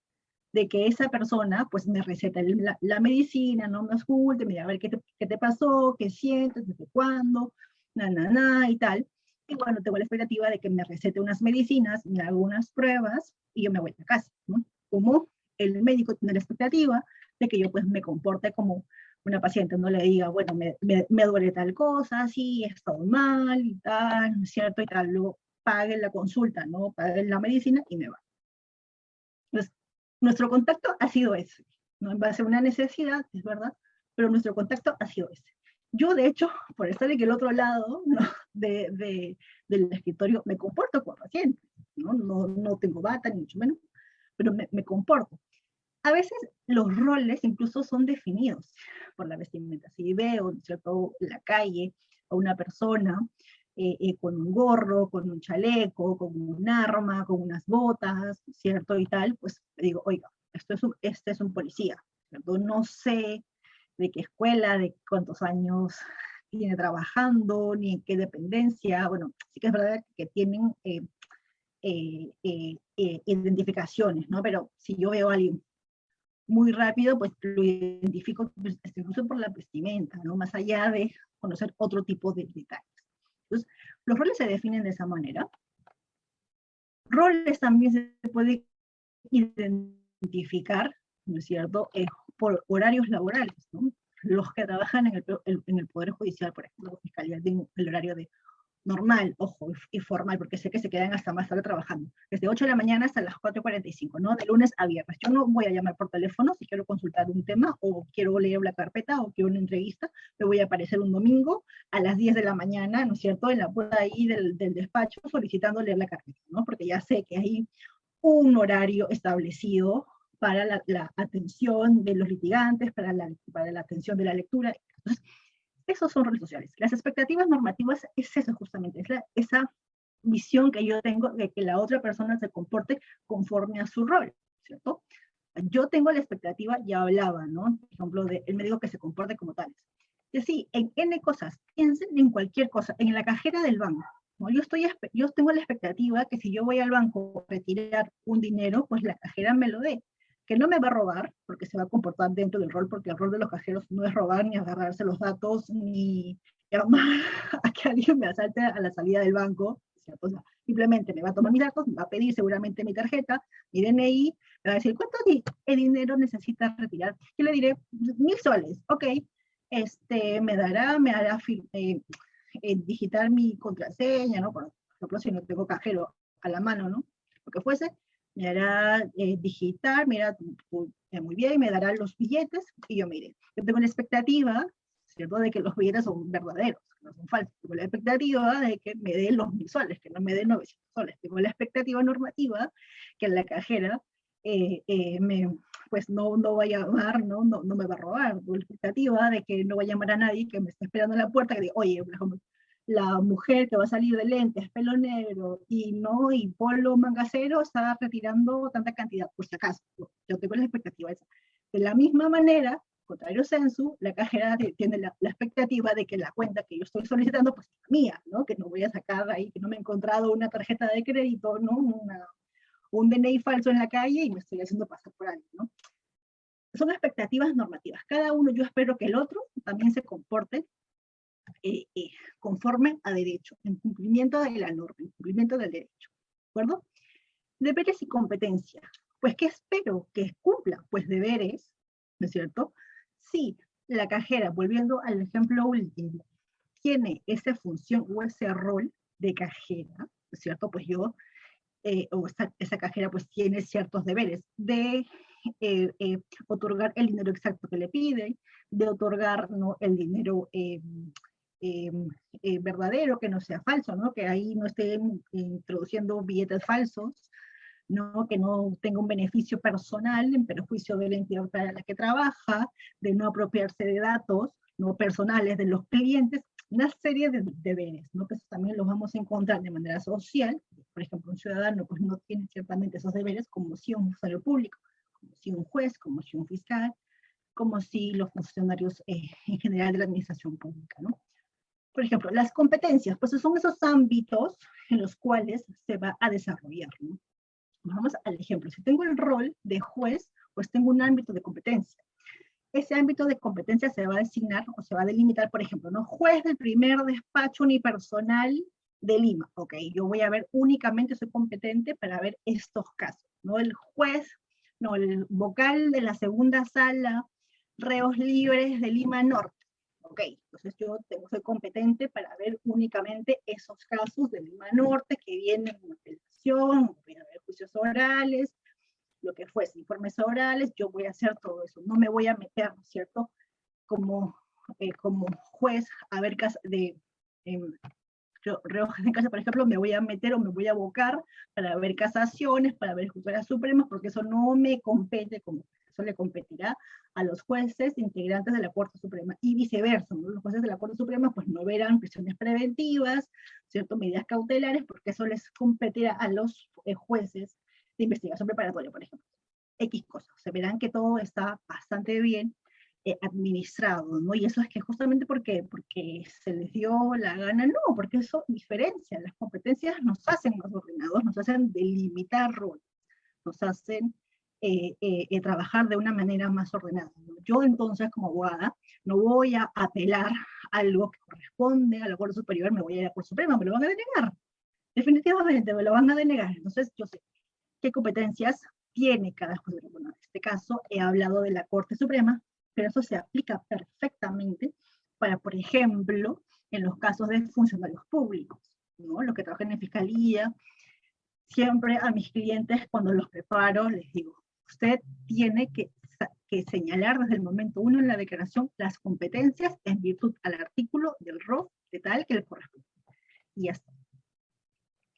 de que esa persona pues me receta la medicina, no me ausculte, me diga, a ver qué te pasó, qué sientes, desde cuándo, y tal. Y bueno, tengo la expectativa de que me recete unas medicinas, me haga unas pruebas y yo me voy a casa, ¿no? Como el médico tiene la expectativa de que yo pues me comporte como una paciente, no le diga, bueno, me duele tal cosa, sí, he estado mal y tal, ¿no es cierto? Y tal, luego pague la consulta, ¿no? Pague la medicina y me va. Entonces, nuestro contacto ha sido ese, ¿no? En base a una necesidad, es verdad, pero nuestro contacto ha sido ese. Yo, de hecho, por estar en el otro lado, ¿no?, del escritorio, me comporto como paciente, ¿no? No tengo bata, ni mucho menos, pero me comporto. A veces los roles incluso son definidos por la vestimenta. Si veo, ¿cierto?, en la calle a una persona con un gorro, con un chaleco, con un arma, con unas botas, ¿cierto? Y tal, pues digo, oiga, este es un policía, ¿cierto? No sé de qué escuela, de cuántos años tiene trabajando, ni en qué dependencia. Bueno, sí que es verdad que tienen identificaciones, ¿no? Pero si yo veo a alguien muy rápido, pues lo identifico pues, incluso por la vestimenta, ¿no? Más allá de conocer otro tipo de detalles. Entonces, los roles se definen de esa manera. Roles también se puede identificar, ¿no es cierto?, por horarios laborales, ¿no? Los que trabajan en el Poder Judicial, por ejemplo, la Fiscalía, tienen el horario de normal, ojo, y formal, porque sé que se quedan hasta más tarde trabajando, desde 8 de la mañana hasta las 4:45, ¿no? De lunes a viernes. Yo no voy a llamar por teléfono si quiero consultar un tema, o quiero leer una carpeta, o quiero una entrevista, me voy a aparecer un domingo a las 10 de la mañana, ¿no es cierto?, en la puerta ahí del despacho solicitando leer la carpeta, ¿no? Porque ya sé que hay un horario establecido para la atención de los litigantes, para la atención de la lectura. Entonces, esos son roles sociales. Las expectativas normativas es eso justamente, es esa visión que yo tengo de que la otra persona se comporte conforme a su rol, ¿cierto? Yo tengo la expectativa, ya hablaba, ¿no? Por ejemplo, del médico que se comporte como tales. Y así, en N cosas, piensen en cualquier cosa, en la cajera del banco, ¿no? Yo tengo la expectativa que si yo voy al banco a retirar un dinero, pues la cajera me lo dé, que no me va a robar, porque se va a comportar dentro del rol, porque el rol de los cajeros no es robar, ni agarrarse los datos, ni llamar a que alguien me asalte a la salida del banco, cierto? O sea, simplemente me va a tomar mis datos, me va a pedir seguramente mi tarjeta, mi DNI, me va a decir, ¿cuánto dinero necesitas retirar? Yo le diré, 1.000 soles, ok, me hará digitar mi contraseña, ¿no? Por ejemplo, si no tengo cajero a la mano, ¿no? Lo que fuese, me hará digitar, mira, muy bien, me dará los billetes y yo mire, yo tengo la expectativa, ¿cierto?, de que los billetes son verdaderos, no son falsos. Tengo la expectativa de que me dé los 1.000 soles, que no me dé 900 soles. Tengo la expectativa normativa que la cajera pues no va a llamar, no me va a robar. Tengo la expectativa de que no va a llamar a nadie que me esté esperando en la puerta que diga, oye, por ejemplo, la mujer que va a salir de lentes, pelo negro y polo mangacero está retirando tanta cantidad, por si acaso. Yo tengo la expectativa esa. De la misma manera, contrario censu, la cajera tiene la expectativa de que la cuenta que yo estoy solicitando pues es mía, ¿no? Que no voy a sacar ahí, que no me he encontrado una tarjeta de crédito, ¿no? Un DNI falso en la calle y me estoy haciendo pasar por alguien, ¿no? Son expectativas normativas. Cada uno, yo espero que el otro también se comporte conforme a derecho, en cumplimiento de la norma, en cumplimiento del derecho, ¿de acuerdo? Deberes y competencias. Pues, ¿qué espero? Que cumpla, pues, deberes, ¿no es cierto? Si la cajera, volviendo al ejemplo último, tiene esa función o ese rol de cajera, ¿no es cierto? Pues yo, o esa cajera, pues tiene ciertos deberes de otorgar el dinero exacto que le piden, de otorgar, ¿no?, el dinero eh, verdadero, que no sea falso, ¿no? Que ahí no estén introduciendo billetes falsos, ¿no? Que no tenga un beneficio personal en perjuicio de la entidad para la que trabaja, de no apropiarse de datos no personales de los clientes, una serie de deberes, ¿no? Que eso también los vamos a encontrar de manera social. Por ejemplo, un ciudadano pues no tiene ciertamente esos deberes como si un funcionario público, como si un juez, como si un fiscal, como si los funcionarios en general de la administración pública, ¿no? Por ejemplo, las competencias, pues son esos ámbitos en los cuales se va a desarrollar, ¿no? Vamos al ejemplo. Si tengo el rol de juez, pues tengo un ámbito de competencia. Ese ámbito de competencia se va a designar o se va a delimitar, por ejemplo, ¿no? Juez del primer despacho unipersonal de Lima. Ok, yo voy a ver únicamente, soy competente para ver estos casos, ¿no? El juez, no, el vocal de la segunda sala, reos libres de Lima Norte. Ok, entonces yo soy competente para ver únicamente esos casos de Lima Norte que vienen en apelación, voy a ver juicios orales, lo que fuese, informes orales, yo voy a hacer todo eso. No me voy a meter, ¿no es cierto?, como juez a ver casos de reos en casa, por ejemplo, me voy a meter o me voy a abocar para ver casaciones, para ver juzgadas supremas, porque eso no me compete, como eso le competirá a los jueces integrantes de la Corte Suprema, y viceversa, ¿no? Los jueces de la Corte Suprema pues no verán prisiones preventivas, ¿cierto?, medidas cautelares, porque eso les competirá a los jueces de investigación preparatoria, por ejemplo. X cosas, se verán que todo está bastante bien administrado, ¿no? Y eso es que justamente porque se les dio la gana, no, porque eso diferencia, las competencias nos hacen más ordenados, nos hacen delimitar roles, nos hacen trabajar de una manera más ordenada, ¿no? Yo entonces como abogada no voy a apelar a algo que corresponde a la Corte Superior, me voy a ir a la Corte Suprema, me lo van a denegar, definitivamente me lo van a denegar. Entonces yo sé qué competencias tiene cada juez. Bueno, en este caso he hablado de la Corte Suprema, pero eso se aplica perfectamente para, por ejemplo, en los casos de funcionarios públicos, ¿no? Los que trabajan en fiscalía. Siempre a mis clientes, cuando los preparo, les digo, usted tiene que señalar desde el momento uno en la declaración las competencias en virtud al artículo del ROF de tal que le corresponde. Y ya está.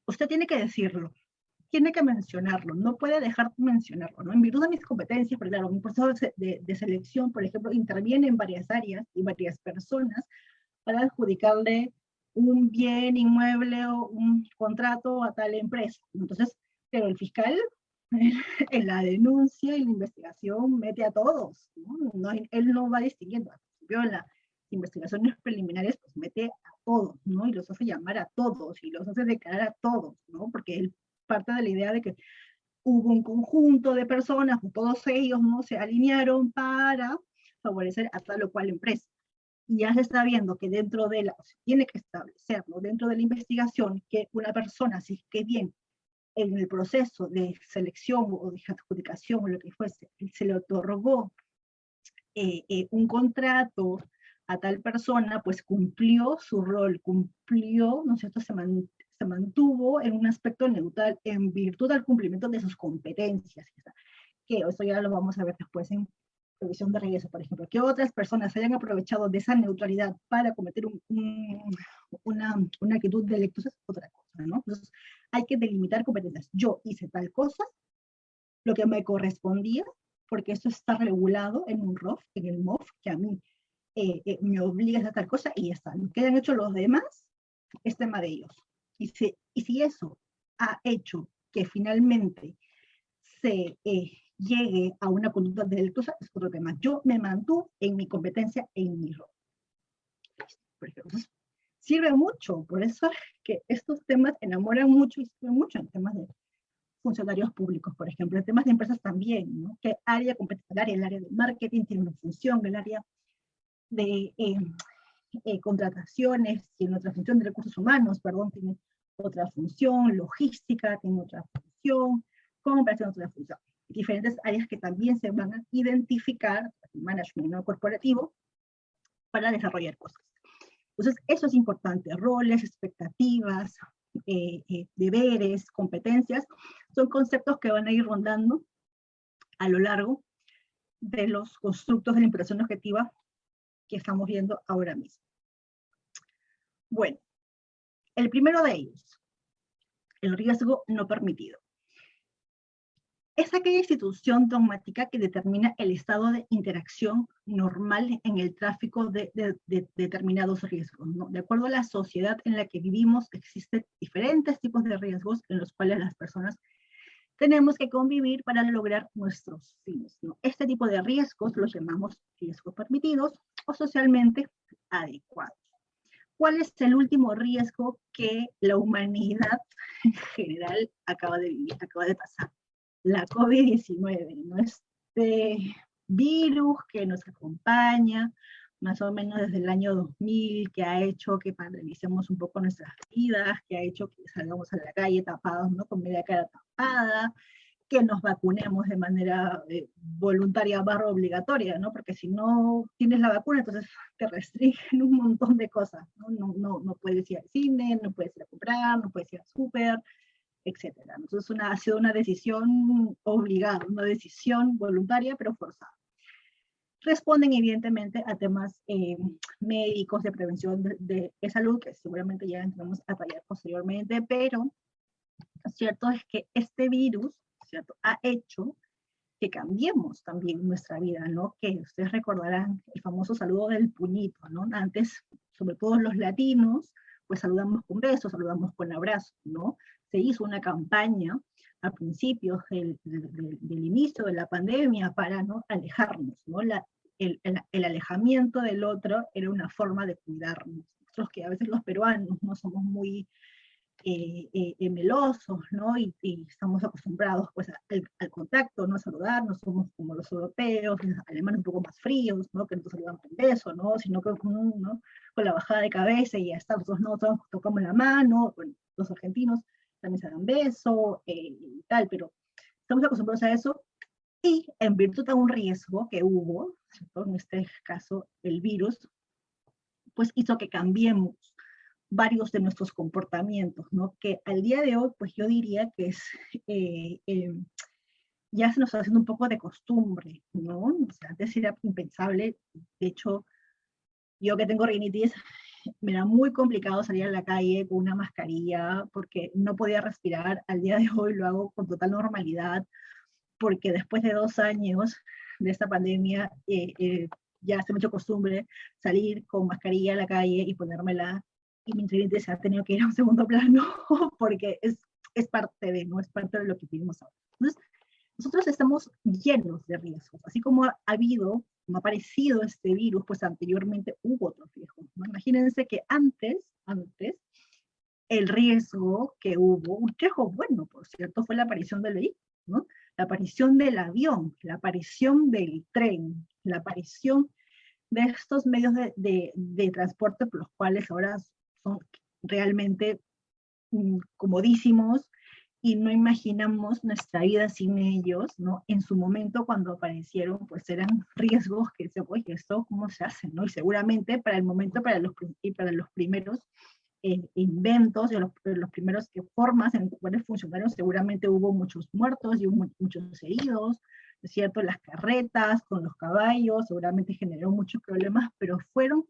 Usted tiene que decirlo, tiene que mencionarlo, no puede dejar de mencionarlo, ¿no? En virtud de mis competencias, porque claro, mi proceso de selección, por ejemplo, interviene en varias áreas y varias personas para adjudicarle un bien inmueble o un contrato a tal empresa. Entonces, pero el fiscal en la denuncia y la investigación mete a todos, ¿no? No, él no va distinguiendo. Yo en las investigaciones preliminares pues mete a todos, ¿no? Y los hace llamar a todos y los hace declarar a todos, ¿no? Porque él parte de la idea de que hubo un conjunto de personas, todos ellos, ¿no?, se alinearon para favorecer a tal o cual empresa. y ya se está viendo que dentro de la, o sea, tiene que establecerlo dentro de la investigación, que una persona, si es que bien en el proceso de selección o de adjudicación o lo que fuese, se le otorgó un contrato a tal persona, pues cumplió su rol, cumplió, ¿no es cierto?, se mantuvo en un aspecto neutral en virtud del cumplimiento de sus competencias, que eso ya lo vamos a ver después en revisión de riesgo, por ejemplo, que otras personas hayan aprovechado de esa neutralidad para cometer una actitud delictuosa es otra cosa, ¿no? Entonces, hay que delimitar competencias. Yo hice tal cosa, lo que me correspondía, porque esto está regulado en un ROF, en el MOF, que a mí me obliga a hacer tal cosa y ya está. Lo que han hecho los demás es tema de ellos. Y si eso ha hecho que finalmente se llegue a una conducta delictuosa, es otro tema. Yo me mantuve en mi competencia, en mi rol. Por ejemplo, sirve mucho, por eso es que estos temas enamoran mucho y sirven mucho en temas de funcionarios públicos, por ejemplo, en temas de empresas también, ¿no? ¿Qué área compete el área de marketing tiene una función, el área de contrataciones tiene otra función, de recursos humanos, perdón, tiene otra función, logística tiene otra función, compras tiene otra función. Diferentes áreas que también se van a identificar, management no corporativo, para desarrollar cosas. Entonces, eso es importante, roles, expectativas, deberes, competencias, son conceptos que van a ir rondando a lo largo de los constructos de la implementación objetiva que estamos viendo ahora mismo. Bueno, el primero de ellos, el riesgo no permitido. Es aquella institución dogmática que determina el estado de interacción normal en el tráfico de determinados riesgos, ¿no? De acuerdo a la sociedad en la que vivimos, existen diferentes tipos de riesgos en los cuales las personas tenemos que convivir para lograr nuestros fines, ¿no? Este tipo de riesgos los llamamos riesgos permitidos o socialmente adecuados. ¿Cuál es el último riesgo que la humanidad en general acaba de vivir, acaba de pasar? La COVID-19, ¿no? Este virus que nos acompaña más o menos desde el año 2000, que ha hecho que paralicemos un poco nuestras vidas, que ha hecho que salgamos a la calle tapados, ¿no? Con media cara tapada, que nos vacunemos de manera voluntaria barra obligatoria, ¿no? Porque si no tienes la vacuna, entonces te restringen un montón de cosas, ¿no? No puedes ir al cine, no puedes ir a comprar, no puedes ir al súper, etcétera. Entonces ha sido una decisión obligada, una decisión voluntaria, pero forzada. Responden evidentemente a temas médicos de prevención de salud, que seguramente ya entramos a tallar posteriormente, pero lo cierto es que este virus, ¿cierto?, ha hecho que cambiemos también nuestra vida, ¿no? Que ustedes recordarán el famoso saludo del puñito, ¿no? Antes, sobre todo los latinos, pues saludamos con besos, saludamos con abrazos, ¿no? Se hizo una campaña a principios del inicio de la pandemia para, ¿no?, alejarnos, ¿no? El alejamiento del otro era una forma de cuidarnos. Nosotros que a veces los peruanos no somos muy melosos, ¿no? Y estamos acostumbrados pues al contacto, ¿no? A saludar, no somos como los europeos, los alemanes un poco más fríos, ¿no? Que no te saludan con beso, ¿no? Sino que ¿no?, con la bajada de cabeza y ya está, nosotros no todos tocamos la mano, bueno, los argentinos también se dan beso y tal, pero estamos acostumbrados a eso y en virtud de un riesgo que hubo, ¿cierto?, en este caso el virus, pues hizo que cambiemos varios de nuestros comportamientos, ¿no? Que al día de hoy, pues yo diría que es, ya se nos está haciendo un poco de costumbre, ¿no? O sea, antes era impensable, de hecho, yo que tengo rinitis, me era muy complicado salir a la calle con una mascarilla, porque no podía respirar. Al día de hoy lo hago con total normalidad, porque después de 2 años de esta pandemia, ya se me ha hecho costumbre salir con mascarilla a la calle y ponérmela, y mi rinitis se ha tenido que ir a un segundo plano, porque es parte de, ¿no? Es parte de lo que vivimos ahora. Entonces, nosotros estamos llenos de riesgos, así como ha habido, como ha aparecido este virus, pues anteriormente hubo otros riesgos, ¿no? Imagínense que antes, el riesgo que hubo, un riesgo bueno, por cierto, fue la aparición del vehículo, ¿no? La aparición del avión, la aparición del tren, la aparición de estos medios de transporte, por los cuales ahora son realmente comodísimos, y no imaginamos nuestra vida sin ellos, ¿no? En su momento, cuando aparecieron, pues eran riesgos que se, oye, ¿esto cómo se hace, no? Y seguramente para el momento, para los primeros inventos, y los primeros formas en las cuales funcionaron, seguramente hubo muchos muertos y hubo muchos heridos, ¿es cierto? Las carretas con los caballos, seguramente generó muchos problemas, pero fueron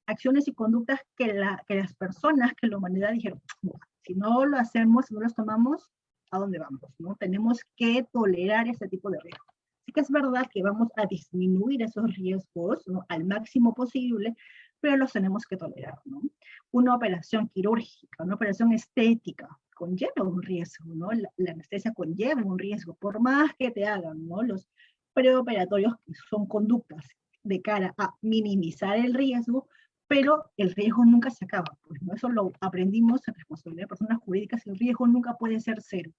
acciones y conductas que las personas, que la humanidad dijeron, bueno, si no lo hacemos, si no los tomamos, ¿a dónde vamos? ¿No? Tenemos que tolerar ese tipo de riesgos. Sí que es verdad que vamos a disminuir esos riesgos, ¿no?, al máximo posible, pero los tenemos que tolerar, ¿no? Una operación quirúrgica, una operación estética, conlleva un riesgo, ¿no? La anestesia conlleva un riesgo, por más que te hagan, ¿no? Los preoperatorios, que son conductas de cara a minimizar el riesgo, pero el riesgo nunca se acaba, pues, ¿no? Eso lo aprendimos en responsabilidad de personas jurídicas, el riesgo nunca puede ser cero,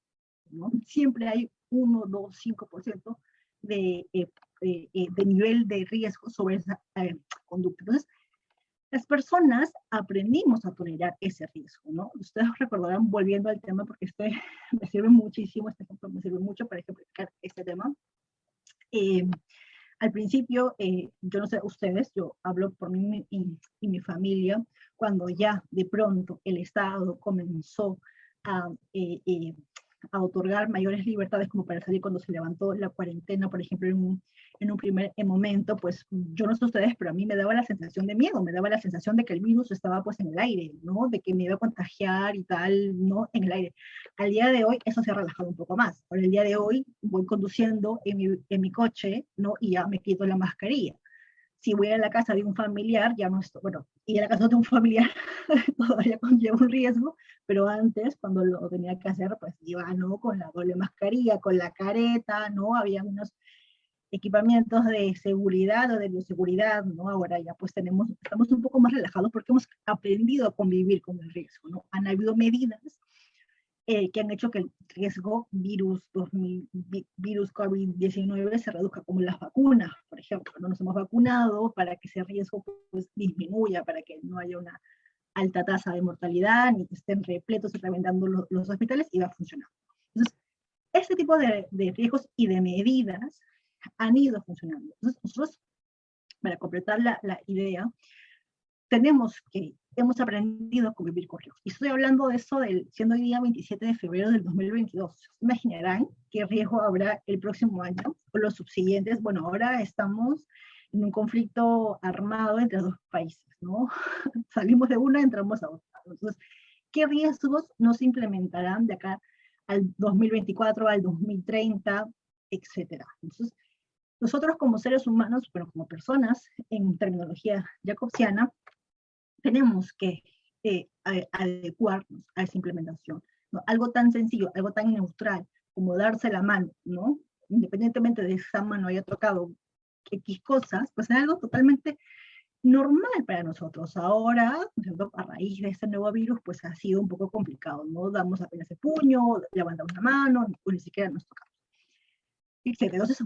¿no? Siempre hay 1, 2, 5% de nivel de riesgo sobre esa conducta. Entonces, las personas aprendimos a tolerar ese riesgo, ¿no? Ustedes recordarán, volviendo al tema, porque me sirve muchísimo, este ejemplo me sirve mucho para ejemplificar este tema. Al principio, yo no sé ustedes, yo hablo por mí y mi familia, cuando ya de pronto el Estado comenzó a, a otorgar mayores libertades, como para salir cuando se levantó la cuarentena, por ejemplo, en un primer momento, pues yo no sé ustedes, pero a mí me daba la sensación de miedo, me daba la sensación de que el virus estaba pues en el aire, ¿no? De que me iba a contagiar y tal, ¿no? En el aire. Al día de hoy eso se ha relajado un poco más. Por el día de hoy voy conduciendo en mi coche, ¿no? Y ya me quito la mascarilla. Si voy a la casa de un familiar, ya no estoy, bueno, y a la casa de un familiar todavía conlleva un riesgo, pero antes, cuando lo tenía que hacer, pues iba, ¿no? Con la doble mascarilla, con la careta, ¿no? Había unos equipamientos de seguridad o de bioseguridad, ¿no? Ahora ya pues estamos un poco más relajados porque hemos aprendido a convivir con el riesgo, ¿no? Han habido medidas que han hecho que el riesgo virus COVID-19 se reduzca, como las vacunas, por ejemplo. No nos hemos vacunado para que ese riesgo pues disminuya, para que no haya una alta tasa de mortalidad, ni que estén repletos y reventando los hospitales, y va a funcionar. Entonces, este tipo de riesgos y de medidas han ido funcionando. Entonces, nosotros, para completar la idea, hemos aprendido a convivir con riesgos. Y estoy hablando de eso siendo hoy día 27 de febrero del 2022. Imaginarán qué riesgo habrá el próximo año o los subsiguientes. Bueno, ahora estamos en un conflicto armado entre dos países, ¿no? Salimos de una, entramos a otra. Entonces, ¿qué riesgos no se implementarán de acá al 2024, al 2030, etcétera? Entonces, nosotros como seres humanos, pero como personas, en terminología jacobsiana, tenemos que adecuarnos a esa implementación, ¿no? Algo tan sencillo, algo tan neutral como darse la mano, ¿no? Independientemente de esa mano haya tocado X cosas, pues es algo totalmente normal para nosotros. Ahora, a raíz de este nuevo virus, pues ha sido un poco complicado, ¿no? Damos apenas el puño, levantamos la mano, o ni siquiera nos tocamos, etc. Entonces,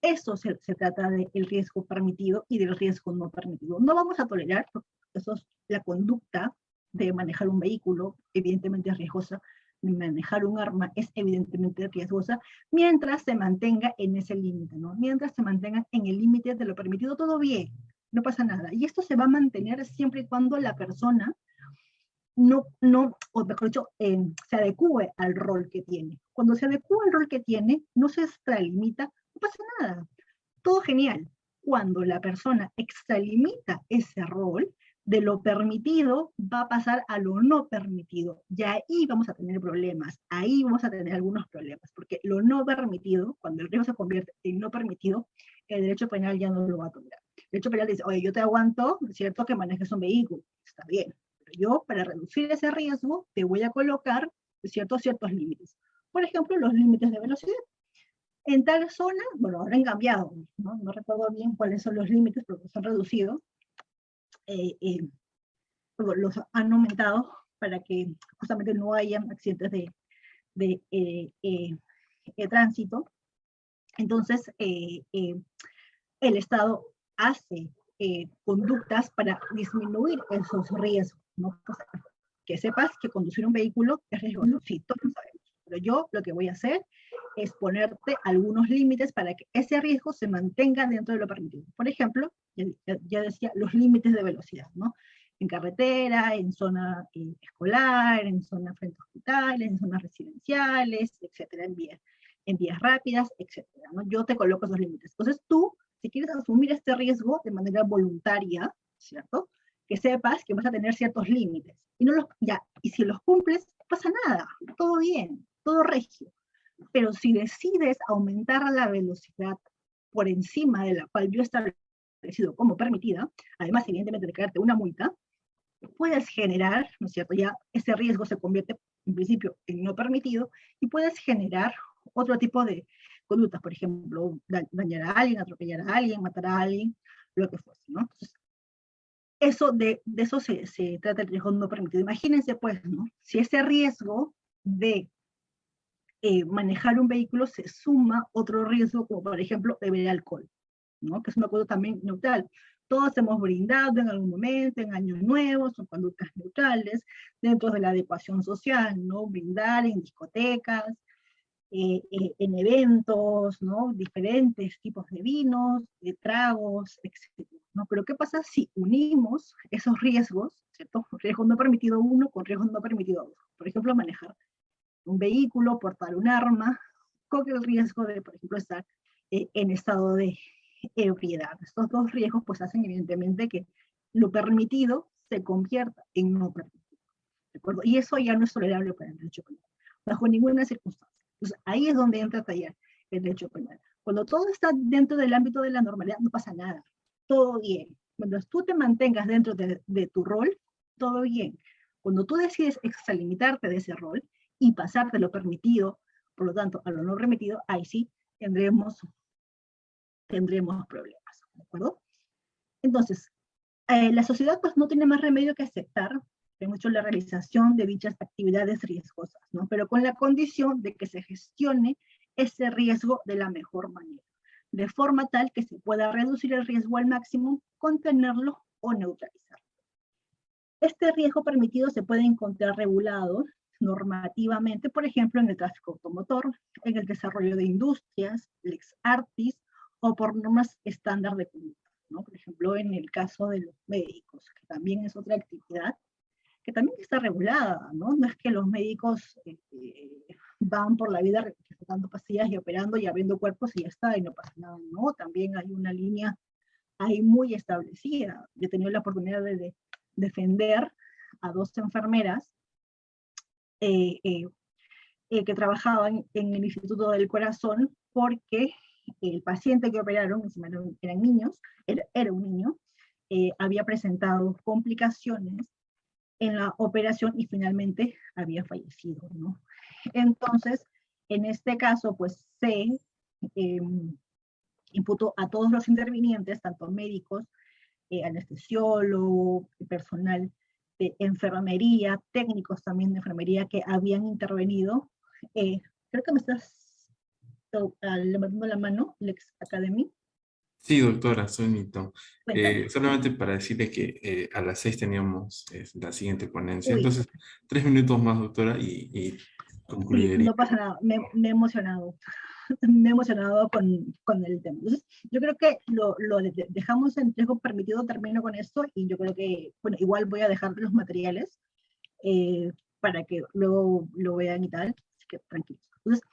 eso se trata del riesgo permitido y del riesgo no permitido. No vamos a tolerar, eso es la conducta de manejar un vehículo, evidentemente es riesgosa, de manejar un arma es evidentemente riesgosa, mientras se mantenga en ese límite, ¿no? Mientras se mantenga en el límite de lo permitido, todo bien, no pasa nada. Y esto se va a mantener siempre y cuando la persona o mejor dicho, se adecue al rol que tiene. Cuando se adecua al rol que tiene, no se extralimita, no pasa nada, todo genial. Cuando la persona extralimita ese rol, de lo permitido va a pasar a lo no permitido. Y ahí vamos a tener problemas, ahí vamos a tener algunos problemas, porque lo no permitido, cuando el riesgo se convierte en no permitido, el derecho penal ya no lo va a tolerar. El derecho penal dice, oye, yo te aguanto, es cierto que manejes un vehículo, está bien, pero yo para reducir ese riesgo te voy a colocar ciertos límites. Por ejemplo, los límites de velocidad. En tal zona, bueno, ahora han cambiado, no recuerdo bien cuáles son los límites, pero los han reducido, los han aumentado para que justamente no haya accidentes de tránsito. Entonces, el Estado hace conductas para disminuir esos riesgos, ¿no? O sea, que sepas que conducir un vehículo es riesgoso, sí, todos lo sabemos, pero yo lo que voy a hacer es ponerte algunos límites para que ese riesgo se mantenga dentro de lo permitido. Por ejemplo, ya decía, los límites de velocidad, ¿no? En carretera, en zona escolar, en zona frente a hospitales, en zonas residenciales, etcétera, en vías rápidas, etcétera, ¿no? Yo te coloco esos límites. Entonces tú, si quieres asumir este riesgo de manera voluntaria, ¿cierto? Que sepas que vas a tener ciertos límites. Y, no los, ya, y si los cumples, no pasa nada, todo bien, todo regio. Pero si decides aumentar la velocidad por encima de la cual yo he establecido como permitida, además evidentemente de caerte una multa, puedes generar, ¿no es cierto? Ya ese riesgo se convierte en principio en no permitido y puedes generar otro tipo de conductas, por ejemplo, dañar a alguien, atropellar a alguien, matar a alguien, lo que fuese, ¿no? Entonces, de eso se trata el riesgo no permitido. Imagínense, pues, ¿no? Si ese riesgo de manejar un vehículo se suma otro riesgo, como por ejemplo beber alcohol, ¿no? Que es una cosa también neutral. Todos hemos brindado en algún momento, en años nuevos, son conductas neutrales, dentro de la adecuación social, ¿no? Brindar en discotecas, en eventos, ¿no? Diferentes tipos de vinos, de tragos, etc., ¿no? Pero ¿qué pasa si unimos esos riesgos, ¿cierto? Riesgo no permitido uno con riesgo no permitido otro. Por ejemplo, manejar un vehículo, portar un arma, con el riesgo de, por ejemplo, estar en estado de ebriedad. Estos dos riesgos pues hacen evidentemente que lo permitido se convierta en no permitido, ¿de acuerdo? Y eso ya no es tolerable para el derecho penal, bajo ninguna circunstancia. Entonces ahí es donde entra a tallar el derecho penal. Cuando todo está dentro del ámbito de la normalidad, no pasa nada, todo bien. Cuando tú te mantengas dentro de tu rol, todo bien. Cuando tú decides extralimitarte de ese rol y pasar de lo permitido, por lo tanto, a lo no permitido, ahí sí tendremos problemas, ¿de acuerdo? Entonces, la sociedad pues no tiene más remedio que aceptar de mucho la realización de dichas actividades riesgosas, ¿no? Pero con la condición de que se gestione ese riesgo de la mejor manera, de forma tal que se pueda reducir el riesgo al máximo, contenerlo o neutralizarlo. Este riesgo permitido se puede encontrar regulado normativamente, por ejemplo, en el tráfico automotor, en el desarrollo de industrias, lex artis, o por normas estándar de conducta, ¿no? Por ejemplo, en el caso de los médicos, que también es otra actividad que también está regulada, ¿no? No es que los médicos van por la vida recetando pastillas y operando y abriendo cuerpos y ya está, y no pasa nada, ¿no? También hay una línea ahí muy establecida. Yo he tenido la oportunidad de defender a dos enfermeras que trabajaban en el Instituto del Corazón porque el paciente que operaron, eran niños, era un niño, había presentado complicaciones en la operación y finalmente había fallecido, ¿no? Entonces, en este caso, pues se imputó a todos los intervinientes, tanto médicos, anestesiólogo, personal de enfermería, técnicos también de enfermería que habían intervenido. Creo que me estás levantando la mano, Lex Academy. Sí, doctora, soy Nito. Cuéntame. Solamente para decirle que a las 6 teníamos la siguiente ponencia. Uy, Entonces, 3 minutos más, doctora, y sí, concluiría. no pasa nada, me he emocionado. Me he emocionado con el tema. Entonces, yo creo que dejamos en riesgo permitido, termino con esto, y yo creo que, bueno, igual voy a dejar los materiales eh, para que luego lo vean y tal, así que tranquilos. Entonces,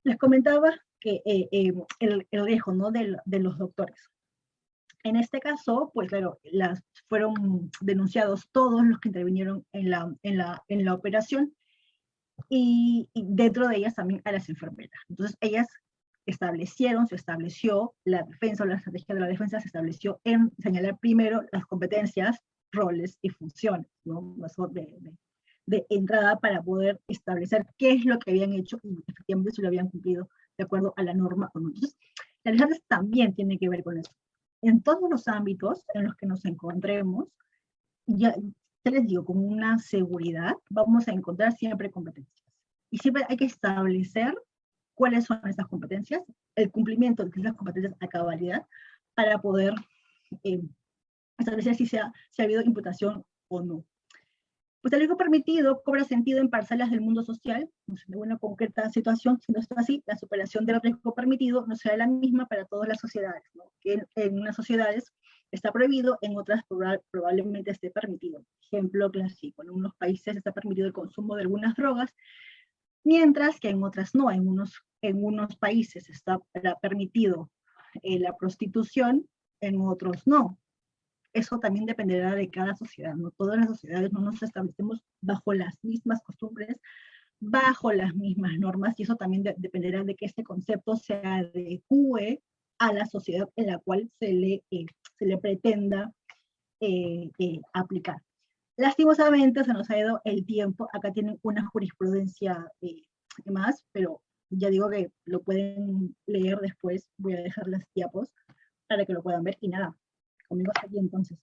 les comentaba que el riesgo, ¿no? De los doctores. En este caso, pues claro, fueron denunciados todos los que intervinieron en la operación, y dentro de ellas también a las enfermeras. Entonces ellas se estableció la defensa, o la estrategia de la defensa se estableció en señalar primero las competencias, roles y funciones, ¿no? Eso de entrada para poder establecer qué es lo que habían hecho y efectivamente si lo habían cumplido de acuerdo a la norma o no. Entonces, la defensa también tiene que ver con eso. En todos los ámbitos en los que nos encontremos, ya te les digo, con una seguridad, vamos a encontrar siempre competencias. Y siempre hay que establecer cuáles son esas competencias, el cumplimiento de esas competencias a cabalidad, para poder establecer si ha habido imputación o no. Pues el riesgo permitido cobra sentido en parcelas del mundo social, no sé, de una concreta situación. Si no está así, la superación del riesgo permitido no será la misma para todas las sociedades, ¿no? Que en unas sociedades está prohibido, en otras probablemente esté permitido. Ejemplo clásico, en unos países está permitido el consumo de algunas drogas, mientras que en otras no. En unos países está permitido la prostitución, en otros no. Eso también dependerá de cada sociedad, ¿no? Todas las sociedades no nos establecemos bajo las mismas costumbres, bajo las mismas normas, y eso también dependerá de que este concepto se adecue a la sociedad en la cual se le pretenda aplicar. Lastimosamente se nos ha ido el tiempo. Acá tienen una jurisprudencia más, pero ya digo que lo pueden leer después. Voy a dejar las diapos para que lo puedan ver. Y nada, conmigo hasta aquí entonces.